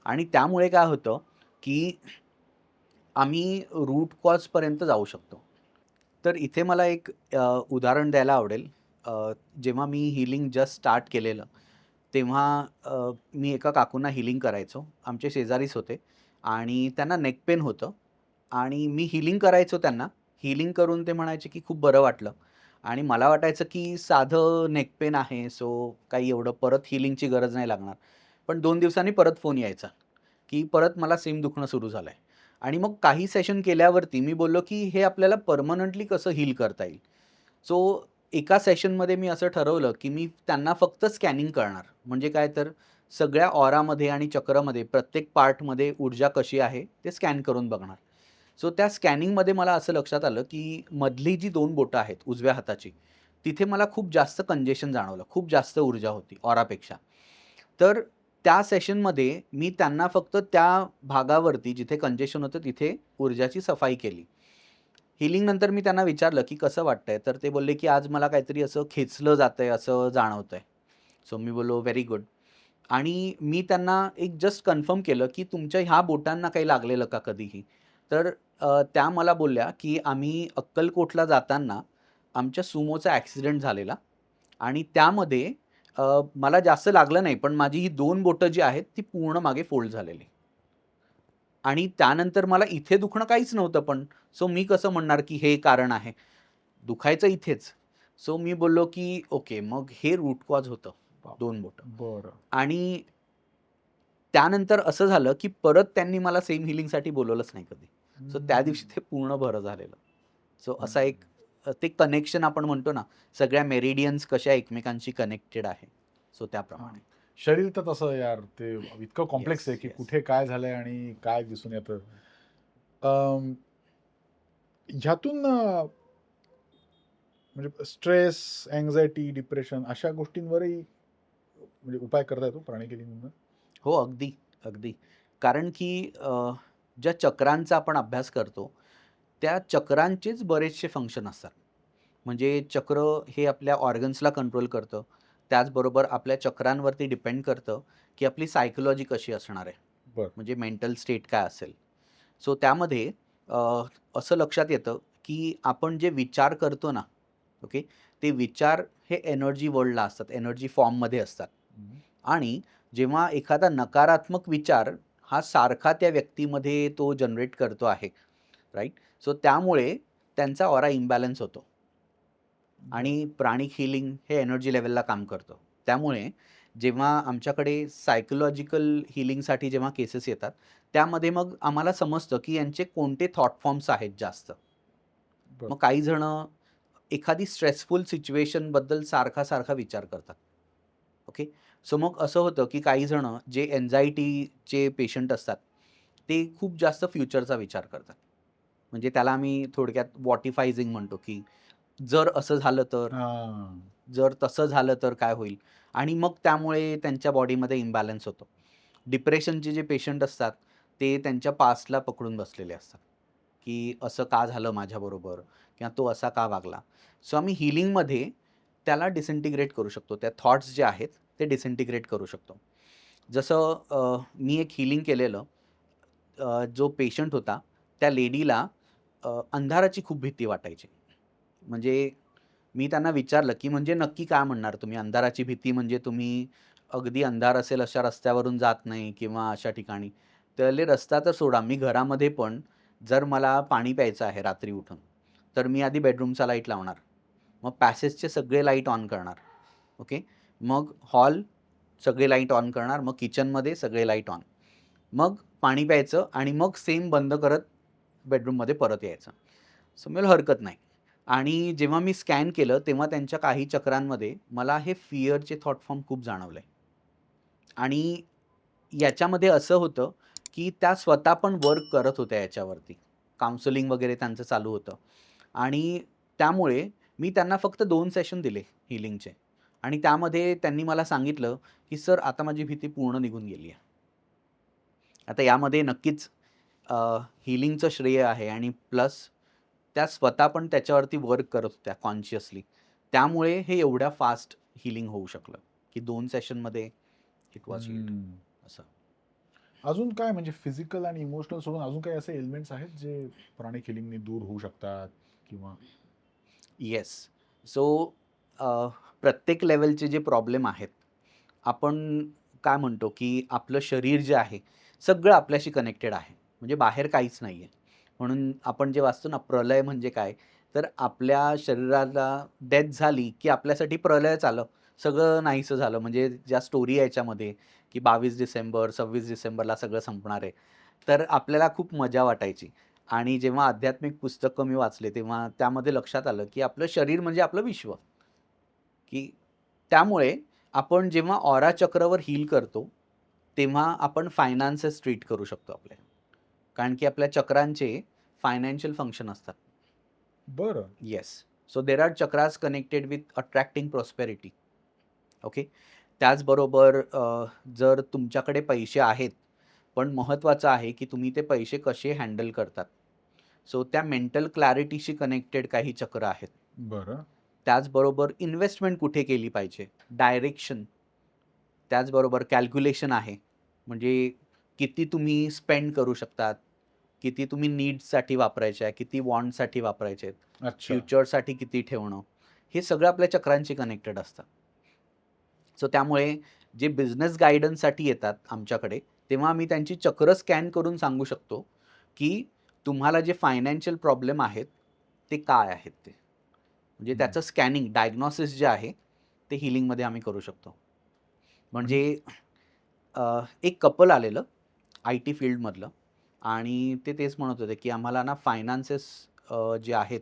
आणि त्यामुळे काय होतं, की आम्ही रूट कॉजपर्यंत जाऊ शकतो. तर इथे मला एक उदाहरण द्यायला आवडेल. जेव्हा मी हीलिंग जस्ट स्टार्ट केलेलं, तेव्हा मी एका काकूंना हीलिंग करायचो. आमचे शेजारीच होते आणि त्यांना नेक पेन होतं आणि मी हीलिंग करायचो त्यांना. हीलिंग करून ते म्हणायचे, की खूप बरं वाटलं आणि मला वाटायचं, की साधं नेक पेन आहे, सो काही एवढं परत हीलिंगची गरज नाही लागणार. पण 2 दिवसांनी परत फोन यायचा, की परत मला सेम दुखणं सुरू झालंय. आणि मग काही सेशन केल्यावरती मी बोललो, की हे आपल्याला परमनंटली कसं हील करता येईल. सो एका सेशनमध्ये मी असं ठरवलं, की मी त्यांना फक्त स्कॅनिंग करणार. म्हणजे काय तर सगळ्या ऑरामध्ये आणि चक्रामध्ये प्रत्येक पार्टमध्ये ऊर्जा कशी आहे ते स्कॅन करून बघणार. सो त्या स्कॅनिंगमध्ये मला असं लक्षात आलं, की मधली जी 2 बोटं आहेत उजव्या हाताची, तिथे मला खूप जास्त कंजेशन जाणवलं. खूप जास्त ऊर्जा होती ऑरापेक्षा. तर त्या सेशनमध्ये मी त्यांना फक्त त्या भागावरती जिथे कंजेशन होतं तिथे ऊर्जाची सफाई केली. हीलिंग नंतर मी त्यांना विचारलं, की "कसं वाटतंय?" तर ते बोलले, की "आज मला काहीतरी असं खेचलं जातंय, असं जाणवतंय." सो मी बोललो, "व्हेरी गुड." आणि मी त्यांना एक जस्ट कन्फर्म केलं, की "तुमच्या ह्या बोटांना काही लागलेलं का कधीही?" तर त्या मला बोलल्या, की "आम्ही अक्कलकोटला जाताना आमच्या सुमोचा ॲक्सिडेंट झालेला आणि त्यामध्ये मला जास्त लागलं नाही, पण माझी ही 2 बोटं जी आहेत, ती पूर्ण मागे फोल्ड झालेली. आणि त्यानंतर मला इथे दुखणं काहीच नव्हतं पण. सो मी कसं म्हणणार, की हे कारण आहे. दुखायचं इथेच. सो मी बोललो, की ओके मग हे रूट कॉज होतं, बापरे! 2 बोटं. बरं. आणि त्यानंतर असं झालं, की परत त्यांनी मला सेम हीलिंगसाठी बोलवलंच नाही कधी. सो त्या दिवशी ते पूर्ण बरं झालेलं. सो असा एक ते कनेक्शन आपण म्हणतो ना, सगळ्या मेरिडियन्स कशा एकमेकांशी कनेक्टेड आहे. सो हां. त्याप्रमाणे. शरीर तर तसं यार ते इतकं येस, कॉम्प्लेक्स आहे, की येस. कुठे काय झालंय आणि काय दिसून येतं. अं, ह्यातून म्हणजे स्ट्रेस, अँक्झायटी, डिप्रेशन अशा गोष्टींवरही म्हणजे उपाय करता येतो प्राणिक हिलिंगमधनं? हो, अगदी, अगदी. कारण की ज्या चक्रांचा आपण अभ्यास करतो, त्या चक्रांचेच बरेचसे फंक्शन असतात. म्हणजे चक्र हे आपल्या ऑर्गन्सला कंट्रोल करतं. त्याचबरोबर आपल्या चक्रांवरती डिपेंड करतं, की आपली सायकॉलॉजी कशी असणार आहे. बरं. म्हणजे मेंटल स्टेट काय असेल. सो त्यामध्ये अ, असं लक्षात येतं, की आपण जे विचार करतो ना, ओके, ते विचार हे एनर्जी वर्ल्डला असतात, एनर्जी फॉर्ममध्ये असतात. हं. आणि जेव्हा एखादा नकारात्मक विचार हा सारखा त्या व्यक्तीमध्ये तो जनरेट करतो आहे, राइट? सो त्यामुळे त्यांचा ऑरा इम्बॅलन्स होतो. बरं. आणि प्राणिक हीलिंग हे एनर्जी लेव्हलला काम करतं. त्यामुळे जेव्हा आमच्याकडे सायकॉलॉजिकल हीलिंगसाठी जेव्हा केसेस येतात, त्यामध्ये मग आम्हाला समजतं, की यांचे कोणते थॉट फॉर्म्स आहेत जास्त. बरं. मग काही जणं एखादी स्ट्रेसफुल सिच्युएशनबद्दल सारखा-सारखा विचार करतात. ओके. सो मग असं होतं, की काही जणं जे अँक्झायटीचे पेशंट असतात, ते खूप जास्त फ्युचरचा विचार करतात. म्हणजे त्याला आम्ही थोडक्यात व्हॉटिफायझिंग म्हणतो, की जर असं झालं तर? हां. जर तसं झालं तर काय होईल? आणि मग त्यामुळे त्यांच्या बॉडीमध्ये इम्बॅलन्स होतो. डिप्रेशनचे जे पेशंट असतात, ते त्यांच्या पास्टला पकडून बसलेले असतात, की असं का झालं माझ्याबरोबर? किंवा तो असा का वागला? सो आम्ही हीलिंगमध्ये त्याला डिसइंटिग्रेट करू शकतो. त्या थॉट्स जे आहेत, ते डिसइंटिग्रेट करू शकतो. जसं मी एक हीलिंग केलेलं. जो पेशंट होता, त्या लेडीला अंधाराची खूप भीती वाटायची. म्हणजे मी त्यांना विचारलं, की "म्हणजे नक्की काय म्हणणार तुम्ही? अंधाराची भीती म्हणजे तुम्ही अगदी अंधार असेल अशा रस्त्यावरून जात नाही किंवा अशा ठिकाणी." तर म्हणले, "रस्ता तर सोडा, मी घरामध्ये पण जर मला पाणी प्यायचं आहे रात्री उठून, तर मी आधी बेडरूमचा लाईट लावणार. मग पॅसेजचे सगळे लाईट ऑन करणार. ओके. मग हॉल सगळे लाईट ऑन करणार. मग किचनमध्ये सगळे लाईट ऑन. मग पाणी प्यायचं आणि मग सेम बंद करत बेडरूममध्ये परत यायचं." सो मी म्हणलं, "हरकत नाही." आणि जेव्हा मी स्कॅन केलं, तेव्हा त्यांच्या काही चक्रांमध्ये मला हे फिअरचे थॉट फॉर्म खूप जाणवले. आणि याच्यामध्ये असं होतं, की त्या स्वतः पण वर्क करत होत्या याच्यावरती. काउन्सिलिंग वगैरे त्यांचं चालू होतं. आणि त्यामुळे मी त्यांना फक्त 2 सेशन दिले हीलिंगचे. आणि त्यामध्ये त्यांनी मला सांगितलं, की "सर आता माझी भीती पूर्ण निघून गेली आहे." आता यामध्ये नक्कीच हीलिंगचं श्रेय आहे आणि प्लस त्या स्वतः पण त्याच्यावरती वर्क करत होत्या कॉन्शियसली. त्यामुळे हे एवढ्या फास्ट हीलिंग होऊ शकलं, की 2 सेशनमध्ये इट वॉज हील्ड हं. असं. अजून काय म्हणजे फिजिकल आणि इमोशनल सोडून अजून काही असे एलिमेंट्स आहेत जे प्राणिक हिलिंगनी दूर होऊ शकतात किंवा येस. सो प्रत्येक लेव्हलचे जे प्रॉब्लेम आहेत, आपण काय म्हणतो, की आपलं शरीर जे आहे, सगळं आपल्याशी कनेक्टेड आहे. म्हणजे बाहेर काहीच नाहीये. म्हणून आपण जे वाचतो ना, प्रलय म्हणजे काय? तर आपल्या शरीराला डेथ झाली, की आपल्यासाठी प्रलयच आलं. सगळं नाहीसं झालं. म्हणजे ज्या स्टोरी आहे याच्यामध्ये, की 22 डिसेंबर, 26 डिसेंबरला सगळं संपणार आहे. तर आपल्याला खूप मजा वाटायची. आणि जेव्हा आध्यात्मिक पुस्तकं मी वाचले, तेव्हा त्यामध्ये लक्षात आलं, की आपलं शरीर म्हणजे आपलं विश्व, की त्यामुळे आपण जेव्हा ऑरा चक्रवर हील करतो, तेव्हा आपण फायनान्सेस ट्रीट करू शकतो आपले. कारण की आपल्या चक्रांचे फायनान्शियल फंक्शन असतात. बरं. Yes. So there are chakras connected with attracting prosperity. Okay. त्याचबरोबर जर तुमच्याकडे पैसे आहेत, पण महत्त्वाचं आहे, की तुम्ही ते पैसे कसे हँडल करतात. सो त्या मेंटल क्लॅरिटीशी कनेक्टेड काही चक्र आहेत. बरं. त्याचबरोबर इन्व्हेस्टमेंट कुठे केली पाहिजे, डायरेक्शन, त्याचबरोबर कॅल्क्युलेशन आहे. म्हणजे किती तुम्ही स्पेंड करू शकतात, किती तुम्ही नीड्ससाठी वापरायचे आहे, किती वॉन्टसाठी वापरायचे आहेत, अच्छा. फ्युचरसाठी किती ठेवणं, हे सगळं आपल्या चक्रांशी कनेक्टेड असतं. सो त्यामुळे जे बिझनेस गाईडन्ससाठी येतात आमच्याकडे, तेव्हा आम्ही त्यांची चक्र स्कॅन करून सांगू शकतो, की तुम्हाला जे फायनान्शियल प्रॉब्लेम आहेत, ते काय आहेत ते. म्हणजे हं. त्याचं स्कॅनिंग, डायग्नोसिस जे आहे, ते हीलिंगमध्ये आम्ही करू शकतो. म्हण म्हणजे एक कपल आलेलं आय-टी फील्डमधलं आणि ते तेच म्हणत होते, की आम्हाला ना फायनान्सेस जे आहेत,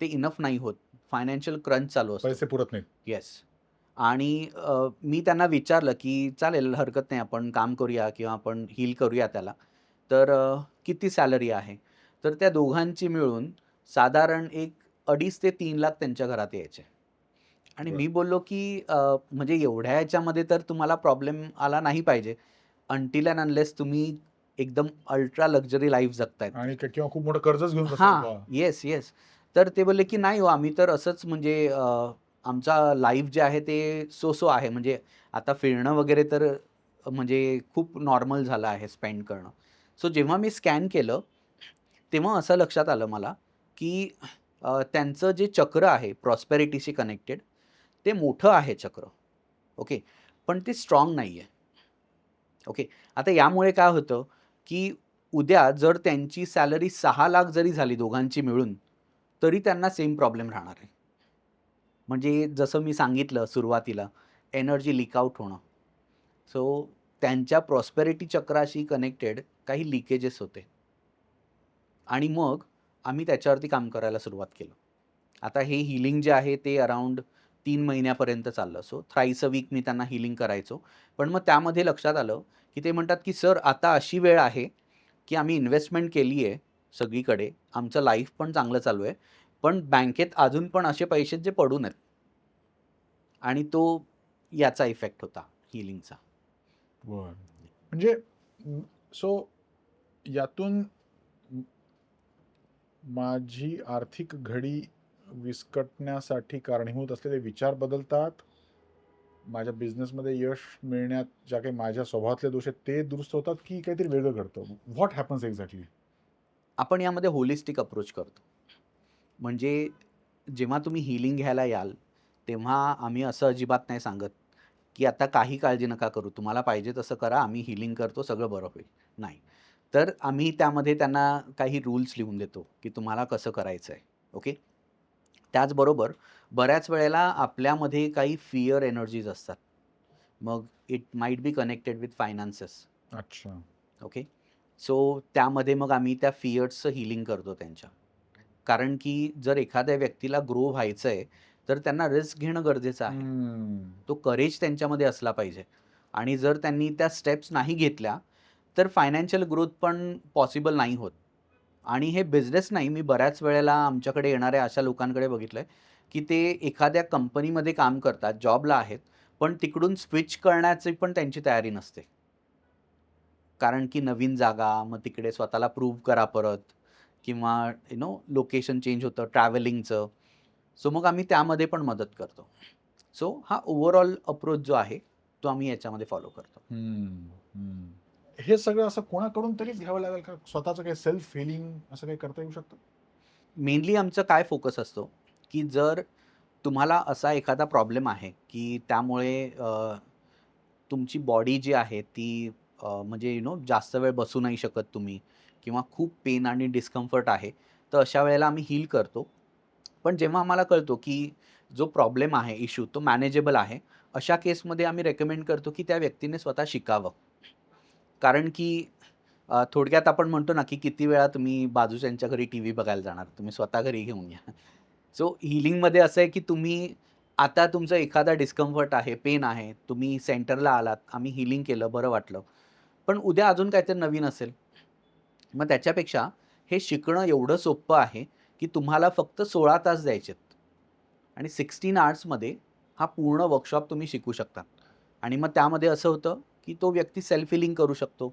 ते इनफ नाही होत. फायनान्शियल क्रंच चालू असतो. पैसे पुरत नाहीत. येस. आणि मी त्यांना विचारलं, की "चालेल, हरकत नाही, आपण काम करूया किंवा आपण हील करूया त्याला. तर किती सॅलरी आहे?" तर त्या दोघांची मिळून साधारण एक 2.5 ते 3 लाख त्यांच्या घरात यायचे. आणि बरं. मी बोललो, की म्हणजे एवढ्या ह्याच्यामध्ये तर तुम्हाला प्रॉब्लेम आला नाही पाहिजे, अंटिल अँड अनलेस तुम्ही एकदम अल्ट्रा लक्झरी लाईफ जगतायत. आणि किंवा खूप मोठं कर्जच घेऊन बसलात हां. बा. Yes, yes. तर ते बोलले, की "नाही हो, आम्ही तर असंच म्हणजे आमचा लाईफ जे आहे ते सो आहे. म्हणजे आता फिरणं वगैरे तर म्हणजे खूप नॉर्मल झालं आहे स्पेंड करणं." सो जेव्हा मी स्कॅन केलं, तेव्हा असं लक्षात आलं मला, की त्यांचं जे चक्र आहे प्रॉस्पेरिटीशी कनेक्टेड, ते मोठं आहे चक्र. ओके. पण ते स्ट्राँग नाहीये. ओके. आता यामुळे काय होतं, की उद्या जर त्यांची सॅलरी 6 लाख जरी झाली दोघांची मिळून, तरी त्यांना सेम प्रॉब्लेम राहणार आहे. म्हणजे जसं मी सांगितलं सुरुवातीला, एनर्जी लीक आउट होणं. सो त्यांच्या प्रॉस्पेरिटी चक्राशी कनेक्टेड काही लीकेजेस होते आणि मग आम्ही त्याच्यावरती काम करायला सुरुवात केलं. आता हे हीलिंग जे आहे ते अराउंड 3 महिन्यापर्यंत चाललं. सो थ्राईस अ वीक मी त्यांना हीलिंग करायचो. पण मग त्यामध्ये लक्षात आलं, की ते म्हणतात, की "सर आता अशी वेळ आहे, की आम्ही इन्व्हेस्टमेंट केली आहे सगळीकडे. आमचं लाईफ पण चांगलं चालू आहे. पण बँकेत अजून पण असे पैसे आहेत जे पडून आहेत." आणि तो याचा इफेक्ट होता हीलिंगचा. बरं. म्हणजे सो यातून म माझी आर्थिक घडी विस्कटण्यासाठी कारणीभूत असलेले विचार बदलतात. माझ्या बिझनेसमध्ये यश मिळण्यात ज्या काही माझ्या स्वभावातले दोष आहेत ते दुरुस्त होतात, की काहीतरी वेगळं घडतं? What happens exactly? आपण यामध्ये होलिस्टिक अप्रोच करतो. म्हणजे जेव्हा तुम्ही हीलिंग घ्यायला याल, तेव्हा आम्ही असं अजिबात नाही सांगत, की आता काही काळजी नका करू. तुम्हाला पाहिजे तसं करा. आम्ही हीलिंग करतो, सगळं बरं होईल. नाही. तर आम्ही त्यामध्ये त्यांना काही रूल्स लिहून देतो, की तुम्हाला कसं करायचं आहे. ओके. त्याचबरोबर बऱ्याच वेळेला आपल्यामध्ये काही फिअर एनर्जीज असतात. मग it might be connected with finances. अच्छा. ओके. सो त्यामध्ये मग आम्ही त्या फियर्सचं हीलिंग करतो त्यांच्या. कारण की जर एखाद्या व्यक्तीला ग्रो व्हायचं आहे, तर त्यांना रिस्क घेणं गरजेचं आहे. हम्म. तो करेज त्यांच्यामध्ये असला पाहिजे आणि जर त्यांनी त्या स्टेप्स नाही घेतल्या, तर फायनान्शियल ग्रोथ पण पॉसिबल नाही होत. आणि हे बिझनेस नाही, मी बऱ्याच वेळेला आमच्याकडे येणाऱ्या अशा लोकांकडे बघितलंय, की ते एखाद्या कंपनीमध्ये काम करतात, जॉबला आहेत, पण तिकडून स्विच करण्याची पण त्यांची तयारी नसते. कारण की नवीन जागा, मग तिकडे स्वतःला प्रूव्ह करा परत किंवा लोकेशन चेंज होतं, ट्रॅव्हलिंगचं. सो मग आम्ही त्यामध्ये पण मदत करतो. सो हा ओव्हरऑल अप्रोच जो आहे, तो आम्ही याच्यामध्ये फॉलो करतो. हम्म. हम्म. हे सगळं असं कोणाकडून तरीच घ्यावं लागेल का? स्वतःचं काही सेल्फ हिलिंग असं काही करता येऊ शकतं? मेनली आमचा काय फोकस असतो, की जर तुम्हाला असा एखादा प्रॉब्लेम आहे, की त्यामुळे तुमची बॉडी जी आहे ती म्हणजे जास्त वेळ बसू नाही शकत तुम्ही किंवा खूप पेन आणि डिस्कम्फर्ट आहे, तर अशा वेळेला आम्ही हील करतो. पण जेव्हा आम्हाला कळतो, की जो प्रॉब्लेम आहे, इश्यू तो मॅनेजेबल आहे, अशा केसमध्ये आम्ही रेकमेंड करतो, की त्या व्यक्तीने स्वतः शिकावं. कारण की थोडक्यात आपण म्हणतो ना, की किती वेळा तुम्ही बाजूच्यांच्या घरी टीव्ही बघायला जाणार, तुम्ही स्वतः घरी घेऊन या. सो हीलिंगमध्ये असं आहे, की तुम्ही आता तुमचं एखादा डिस्कम्फर्ट आहे, पेन आहे, तुम्ही सेंटरला आलात, आम्ही हीलिंग केलं, बरं वाटलं. पण उद्या अजून काहीतरी नवीन असेल. मग त्याच्यापेक्षा हे शिकणं एवढं सोपं आहे, की तुम्हाला फक्त 16 तास द्यायचेत आणि 16 आवर्समध्ये हा पूर्ण वर्कशॉप तुम्ही शिकू शकता. आणि मग त्यामध्ये असं होतं, की तो व्यक्ती सेल्फ हीलिंग करू शकतो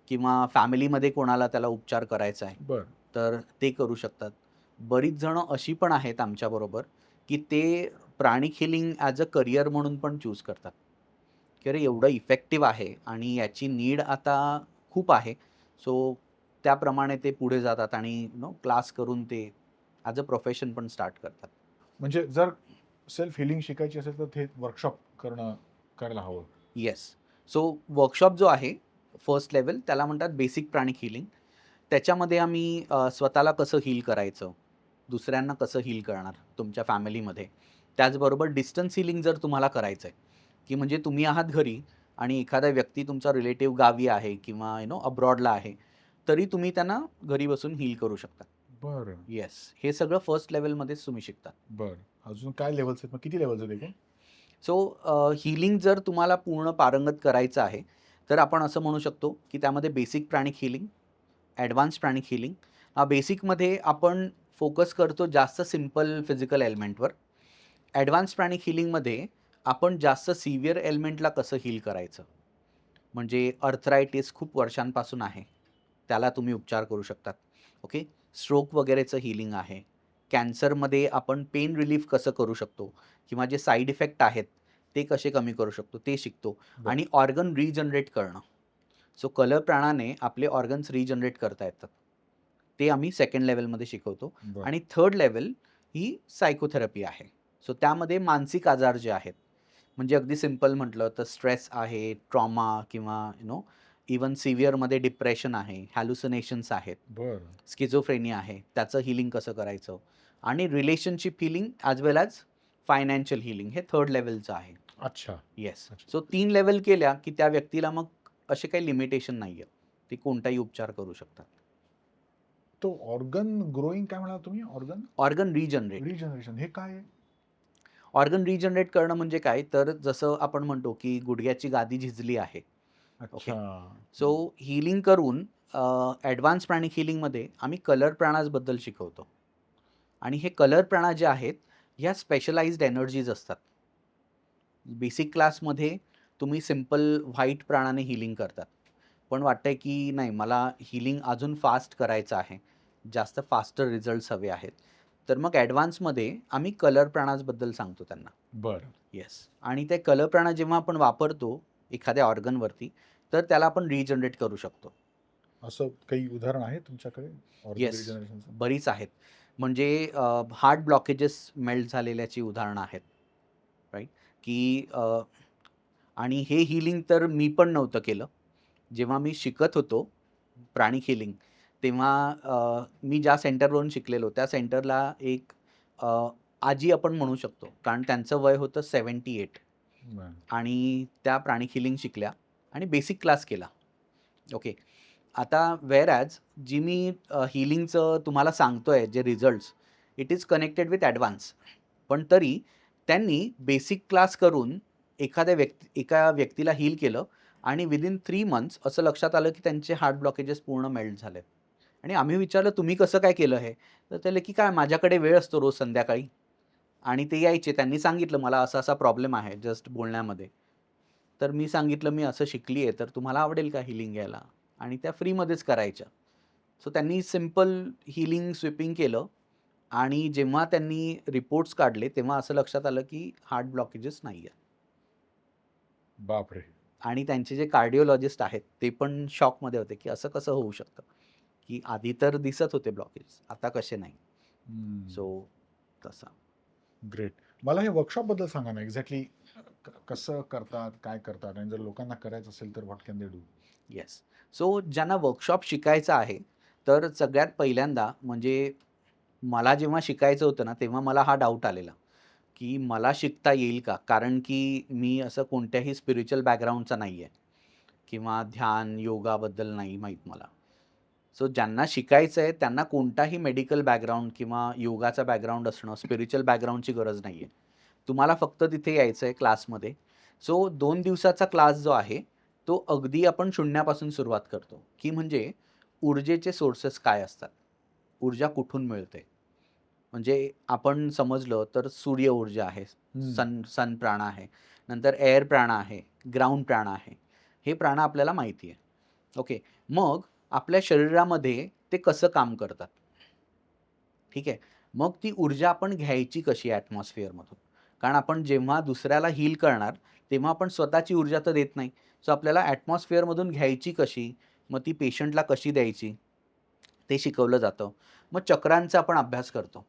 किंवा फॅमिलीमध्ये कोणाला त्याला उपचार करायचा आहे, बरं. तर ते करू शकतात. बरीच जणं अशी पण आहेत आमच्याबरोबर, की ते pranic healing as a career म्हणून पण चूज करतात. की अरे एवढं इफेक्टिव्ह आहे आणि याची नीड आता खूप आहे. सो त्याप्रमाणे ते पुढे जातात आणि क्लास करून ते ॲज अ प्रोफेशन पण स्टार्ट करतात. म्हणजे जर सेल्फ हिलिंग शिकायची असेल तर ते वर्कशॉप करायला हवं. येस. सो वर्कशॉप जो आहे फर्स्ट लेव्हल त्याला म्हणतात बेसिक प्राणिक हीलिंग. त्याच्यामध्ये आम्ही स्वतःला कसं हील करायचं, दुसऱ्यांना कसं हील करणार तुमच्या फॅमिलीमध्ये. त्याचबरोबर डिस्टन्स हीलिंग जर तुम्हाला करायचं आहे, की म्हणजे तुम्ही आहात घरी आणि एखादा व्यक्ती तुमचा रिलेटिव्ह गावी आहे किंवा अब्रॉडला आहे, तरी तुम्ही त्यांना घरी बसून हील करू शकता. बरं, येस. हे सगळं फर्स्ट लेव्हलमध्येच तुम्ही शिकता. बरं. अजून काय लेव्हल्स आहेत? मग किती लेव्हल्स आहेत एकूण? सो हीलिंग जर तुम्हाला पूर्ण पारंगत करायचं आहे, तर आपण असं म्हणू शकतो, की त्यामध्ये basic pranic healing, advance pranic healing. बेसिकमध्ये आपण फोकस करतो जास्त सिंपल फिजिकल एलिमेंटवर. ॲडव्हान्स प्राणिक हीलिंगमध्ये आपण जास्त सिव्हिअर एलिमेंटला कसं हील करायचं. म्हणजे अर्थरायटिस खूप वर्षांपासून आहे. त्याला तुम्ही उपचार करू शकतात. ओके. स्ट्रोक वगैरेचं हीलिंग आहे. कॅन्सरमध्ये आपण पेन रिलीफ कसं करू शकतो किंवा जे साइड इफेक्ट आहेत, ते कसे कमी करू शकतो ते शिकतो. बरं, आणि ऑर्गन रिजनरेट करणं. सो कलर प्राणाने आपले ऑर्गन्स रिजनरेट करता येतात. ते आम्ही सेकंड लेव्हलमध्ये शिकवतो. बरं. आणि थर्ड लेव्हल ही सायकोथेरपी आहे. सो त्यामध्ये मानसिक आजार जे आहेत, म्हणजे अगदी सिंपल म्हटलं तर स्ट्रेस आहे, ट्रॉमा किंवा इव्हन सिव्हिअरमध्ये डिप्रेशन आहे, हॅल्युसिनेशन्स आहेत, बरं. स्किझोफ्रेनिया आहे, त्याचं हीलिंग कसं करायचं आणि रिलेशनशिप हीलिंग ॲज वेल ॲज फायनान्शियल हीलिंग हे थर्ड लेव्हलचं आहे. अच्छा, येस. अच्छा. सो 3 लेव्हल केल्या, की त्या व्यक्तीला मग असे काही लिमिटेशन नाही आहेत. ते कोणताही उपचार करू शकतात. तो ऑर्गन ग्रोइंग काय म्हणालात तुम्ही? Organ organ regenerate. रिजनरेशन हे काय आहे? ऑर्गन रिजनरेट करणं म्हणजे काय? तर जसं आपण म्हणतो, की गुडघ्याची गादी झिजली आहे. ओके. अच्छा. सो हीलिंग करून ॲडव्हान्स प्राणिक हीलिंगमध्ये आम्ही कलर प्राणाजबद्दल शिकवतो. आणि हे कलर प्राणा जे आहेत, ह्या स्पेशलाइज्ड एनर्जीज असतात. बेसिक क्लासमध्ये तुम्ही सिंपल व्हाईट प्राणाने हीलिंग करतात. पण वाटतंय की नाही मला हीलिंग अजून फास्ट करायचं आहे. जास्त फास्टर रिझल्ट्स हवे आहेत. तर मग ॲडव्हान्समध्ये आम्ही कलर प्राणाजबद्दल सांगतो त्यांना. बरं. येस. आणि ते कलर प्राणा जेव्हा आपण वापरतो एखाद्या ऑर्गनवरती, तर त्याला आपण रिजनरेट करू शकतो. असं काही उदाहरण आहे तुमच्याकडे ऑर्गन येस. रिजनरेशनचं? बरीच आहेत. म्हणजे हार्ट ब्लॉकेजेस मेल्ट झालेल्याची उदाहरणं आहेत. राइट? की आणि हे हीलिंग तर मी पण नव्हतं केलं. जेव्हा मी शिकत होतो प्राणिक हीलिंग, तेव्हा मी ज्या सेंटरवरून शिकलेलो, त्या सेंटरला एक आजी आपण म्हणू शकतो. कारण त्यांचं वय होतं 78 बरं. आणि त्या प्राणिक हीलिंग शिकल्या आणि बेसिक क्लास केला. ओके. आता व्हेअरॲज जी मी हीलिंगचं तुम्हाला सांगतोय जे results, it is connected with advance. पण तरी त्यांनी बेसिक क्लास करून एका व्यक्तीला हील केलं आणि विदिन 3 मंथ्स असं लक्षात आलं, की त्यांचे हार्ट ब्लॉकेजेस पूर्ण मेल्ट झालेत. आणि आम्ही विचारलं, "तुम्ही कसं काय केलं हे?" तर ते म्हणाले, की "काय माझ्याकडे वेळ असतो रोज संध्याकाळी." आणि ते यायचे. त्यांनी सांगितलं, "मला असा-असा प्रॉब्लेम आहे," जस्ट बोलण्यामध्ये. तर मी सांगितलं, "मी असं शिकली आहे, तर तुम्हाला आवडेल का हीलिंग घ्यायला?" आणि त्या फ्रीमध्येच करायच्या. सो त्यांनी सिंपल हीलिंग, स्वीपिंग केलं आणि जेव्हा त्यांनी रिपोर्ट्स काढले, तेव्हा असं लक्षात आलं, की हार्ट ब्लॉकेजेस नाही आहेत. बापरे! आणि त्यांचे जे कार्डिओलॉजिस्ट आहेत, ते पण शॉकमध्ये होते, की असं कसं होऊ शकतं? की आधी तर दिसत होते ब्लॉकेज, आता कसे नाही? हं. सो तसा. ग्रेट. मला हे वर्कशॉपबद्दल सांगा ना, एक्झॅक्टली कसं करतात, काय करतात आणि जर लोकांना करायचं असेल तर what can they do? Yes. So ज्यांना वर्कशॉप शिकायचं आहे, तर सगळ्यात पहिल्यांदा म्हणजे मला जेव्हा शिकायचं होतं ना, तेव्हा मला हा डाऊट आलेला, की मला शिकता येईल का? कारण की मी असं कोणत्याही स्पिरिच्युअल बॅकग्राऊंडचा नाही आहे किंवा ध्यान, योगाबद्दल नाही माहीत मला. सो ज्यांना शिकायचं आहे त्यांना कोणताही मेडिकल बॅकग्राऊंड किंवा योगाचा बॅकग्राऊंड असणं, स्पिरिच्युअल बॅकग्राऊंडची गरज नाही आहे. तुम्हाला फक्त तिथे यायचं आहे क्लासमध्ये. सो 2 दिवसाचा क्लास जो आहे, तो अगदी आपण शून्यापासून सुरुवात करतो, की म्हणजे ऊर्जेचे सोर्सेस काय असतात? ऊर्जा कुठून मिळते? म्हणजे आपण समजलं तर सूर्य ऊर्जा आहे, सन सन प्राण आहे, नंतर एअर प्राण आहे, ग्राउंड प्राण आहे. हे प्राण आपल्याला माहिती आहे. ओके. मग आपल्या शरीरामध्ये ते कसं काम करतात? ठीक आहे. मग ती ऊर्जा आपण घ्यायची कशी ॲटमॉस्फिअरमधून? कारण आपण जेव्हा दुसऱ्याला हील करणार, तेव्हा आपण स्वतःची ऊर्जा तर देत नाही. सो आपल्याला ॲटमॉस्फिअरमधून घ्यायची कशी? मग ती पेशंटला कशी द्यायची? ते शिकवलं जातं. मग चक्रांचा आपण अभ्यास करतो.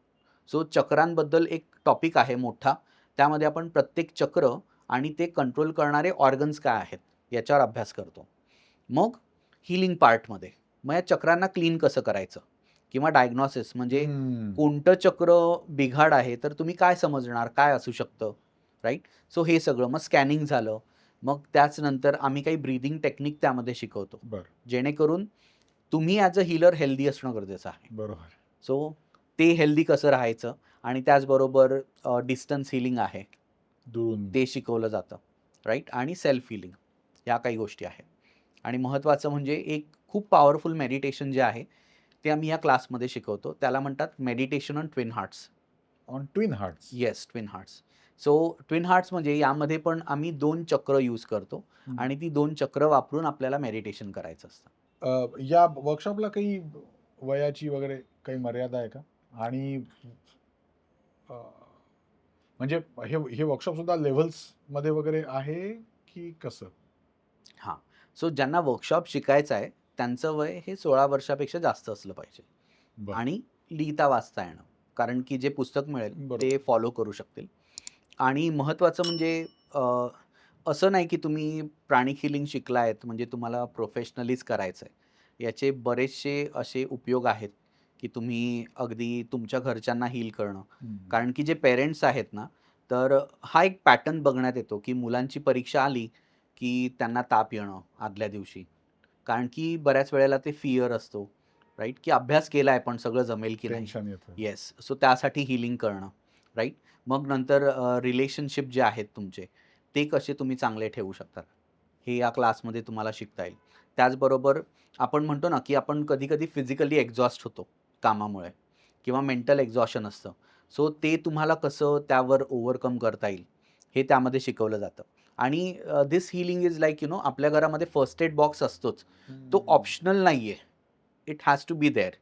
सो चक्रांबद्दल एक टॉपिक आहे मोठा. त्यामध्ये आपण प्रत्येक चक्र आणि ते कंट्रोल करणारे ऑर्गन्स काय आहेत, याच्यावर अभ्यास करतो. मग हीलिंग पार्टमध्ये मग या चक्रांना क्लीन कसं करायचं किंवा डायग्नॉसिस म्हणजे कोणतं चक्र बिघाड आहे, तर तुम्ही काय समजणार, काय असू शकतं, राईट? सो हे सगळं. मग स्कॅनिंग झालं. मग त्याच नंतर आम्ही काही ब्रीथिंग टेक्निक त्यामध्ये शिकवतो. बरं. जेणेकरून तुम्ही ॲज अ हीलर हेल्दी असणं गरजेचं आहे. बरोबर. सो ते हेल्दी कसं राहायचं आणि त्याचबरोबर डिस्टन्स हीलिंग आहे, दुरून. ते शिकवलं जातं, राईट? आणि सेल्फ हीलिंग ह्या काही गोष्टी आहेत. आणि महत्त्वाचं म्हणजे एक खूप पॉवरफुल मेडिटेशन जे आहे, ते आम्ही या क्लासमध्ये शिकवतो. त्याला म्हणतात meditation on twin hearts. On twin hearts. Yes, twin hearts. So twin hearts म्हणजे यामध्ये पण आम्ही 2 चक्र यूज करतो आणि ती 2 चक्र वापरून आपल्याला मेडिटेशन करायचं असतं. या वर्कशॉपला काही वयाची वगैरे काही मर्यादा आहे का? आणि अ, म्हणजे हे हे वर्कशॉप सुद्धा लेव्हल्समध्ये वगैरे आहे की कसं? हां. सो ज्यांना वर्कशॉप शिकायचं आहे, त्यांचं वय हे 16 वर्षापेक्षा जास्त असलं पाहिजे बरं. आणि लिहिता वाचता येणं. कारण की जे पुस्तक मिळेल बरोबर. ते फॉलो करू शकतील. आणि महत्त्वाचं म्हणजे अ, असं नाही की तुम्ही प्राणिक हीलिंग शिकलायत म्हणजे तुम्हाला प्रोफेशनलीच करायचं आहे. याचे बरेचसे असे उपयोग आहेत, की तुम्ही अगदी तुमच्या घरच्यांना हील करणं. कारण की जे पेरेंट्स आहेत ना, तर हा एक पॅटर्न बघण्यात येतो, की मुलांची परीक्षा आली, की त्यांना ताप येणं आदल्या दिवशी. कारण की बऱ्याच वेळेला ते फिअर असतो, राईट? की अभ्यास केलाय पण सगळं जमेल की नाही? टेन्शन येतं. येस. सो त्यासाठी हीलिंग करणं, राईट? मग नंतर रिलेशनशिप जे आहेत तुमचे, ते कसे तुम्ही चांगले ठेवू शकता, हे या क्लासमध्ये तुम्हाला शिकता येईल. त्याचबरोबर आपण म्हणतो ना, की आपण कधी-कधी फिजिकली एक्झॉस्ट होतो कामामुळे किंवा मेंटल एक्झॉशन असतं. सो ते तुम्हाला कसं त्यावर ओव्हरकम करता येईल, हे त्यामध्ये शिकवलं जातं. आणि धिस हीलिंग इज लाइक आपल्या घरामध्ये फर्स्ट एड बॉक्स असतोच. तो ऑप्शनल नाही आहे. It has to be there.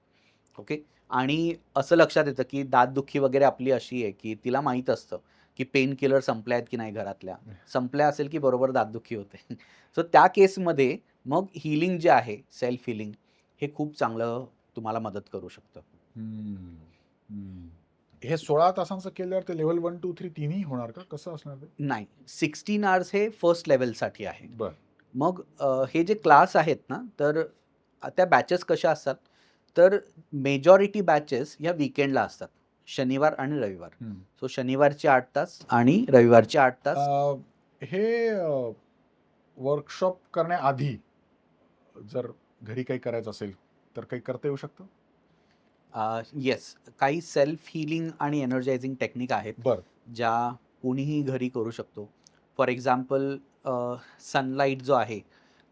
Okay. आणि असं लक्षात येतं, की दातदुखी वगैरे आपली अशी आहे, की तिला माहीत असतं, की पेन किलर संपल्या आहेत की नाही घरातल्या. संपल्या असेल, की बरोबर दातदुखी होते. सो त्या केसमध्ये मग हीलिंग जे आहे, सेल्फ हीलिंग हे खूप चांगलं तुम्हाला मदत करू शकतं. हे 16 तासांचं केल्यावर ते लेव्हल 1, 2, 3 तिन्ही होणार का? कसं असणार ते? नाही, 16 अवर्स हे फर्स्ट लेव्हलसाठी आहे. बरं. मग हे जे क्लास आहेत ना, तर त्या बॅचेस कशा असतात, तर मेजॉरिटी बॅचेस ह्या वीकेंडला असतात. शनिवार आणि रविवार. सो शनिवारचे 8 तास आणि रविवारचे 8 तास. हे वर्कशॉप करण्याआधी जर घरी काही करायचं असेल, तर काही करता येऊ शकतं? येस. काही सेल्फ हीलिंग आणि एनर्जायझिंग टेक्निक आहेत, बरं. ज्या कोणीही घरी करू शकतो. फॉर एक्झाम्पल सनलाईट जो आहे,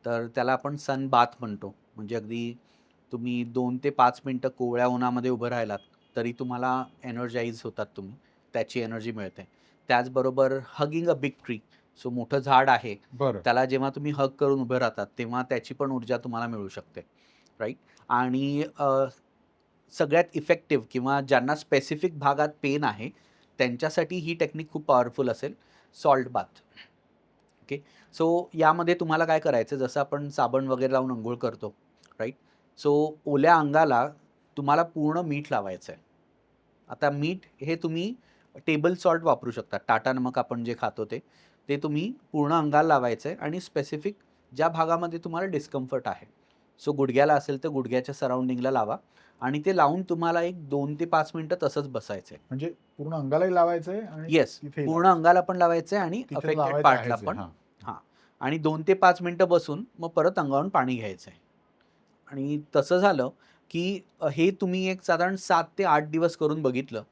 तर त्याला आपण सन बाथ म्हणतो. म्हणजे अगदी तुम्ही 2 ते 5 मिनिटं कोवळ्या उन्हामध्ये उभं राहिलात, तरी तुम्हाला एनर्जाइज होतात तुम्ही. त्याची एनर्जी मिळते. त्याचबरोबर hugging a big tree. So मोठं झाड आहे, बरं. त्याला जेव्हा तुम्ही हग करून उभे राहतात, तेव्हा त्याची पण ऊर्जा तुम्हाला मिळू शकते, राईट? आणि सगळ्यात इफेक्टिव्ह किंवा ज्यांना स्पेसिफिक भागात पेन आहे, त्यांच्यासाठी ही टेक्निक खूप पॉवरफुल असेल, सॉल्ट बाथ. ओके. सो यामध्ये तुम्हाला काय करायचं, जसं आपण साबण वगैरे लावून अंघोळ करतो, राईट? सो ओल्या अंगाला तुम्हाला पूर्ण मीठ लावायचं आहे. आता मीठ हे तुम्ही टेबल सॉल्ट वापरू शकता. टाटा नमक आपण जे खातो ते तुम्ही पूर्ण अंगाला लावायचं आहे आणि स्पेसिफिक ज्या भागामध्ये तुम्हाला डिस्कम्फर्ट आहे. सो गुडघ्याला असेल तर गुडघ्याच्या सराउंडिंगला लावा आणि ते लावून तुम्हाला एक 2 ते 5 मिनिटं तसंच बसायचं आहे. म्हणजे पूर्ण अंगालाही लावायचंय आणि येस, तिथेही पूर्ण लावायचंय. अंगाला पण लावायचं आहे आणि तिथे अफेक्टेड लावायचं पार्टला आहेच आहे. पण. हां. हां. आणि 2 ते 5 मिनिटं बसून मग परत अंगावरून पाणी घ्यायचं आहे. आणि तसं झालं की हे तुम्ही एक साधारण 7 ते 8 दिवस करून बघितलं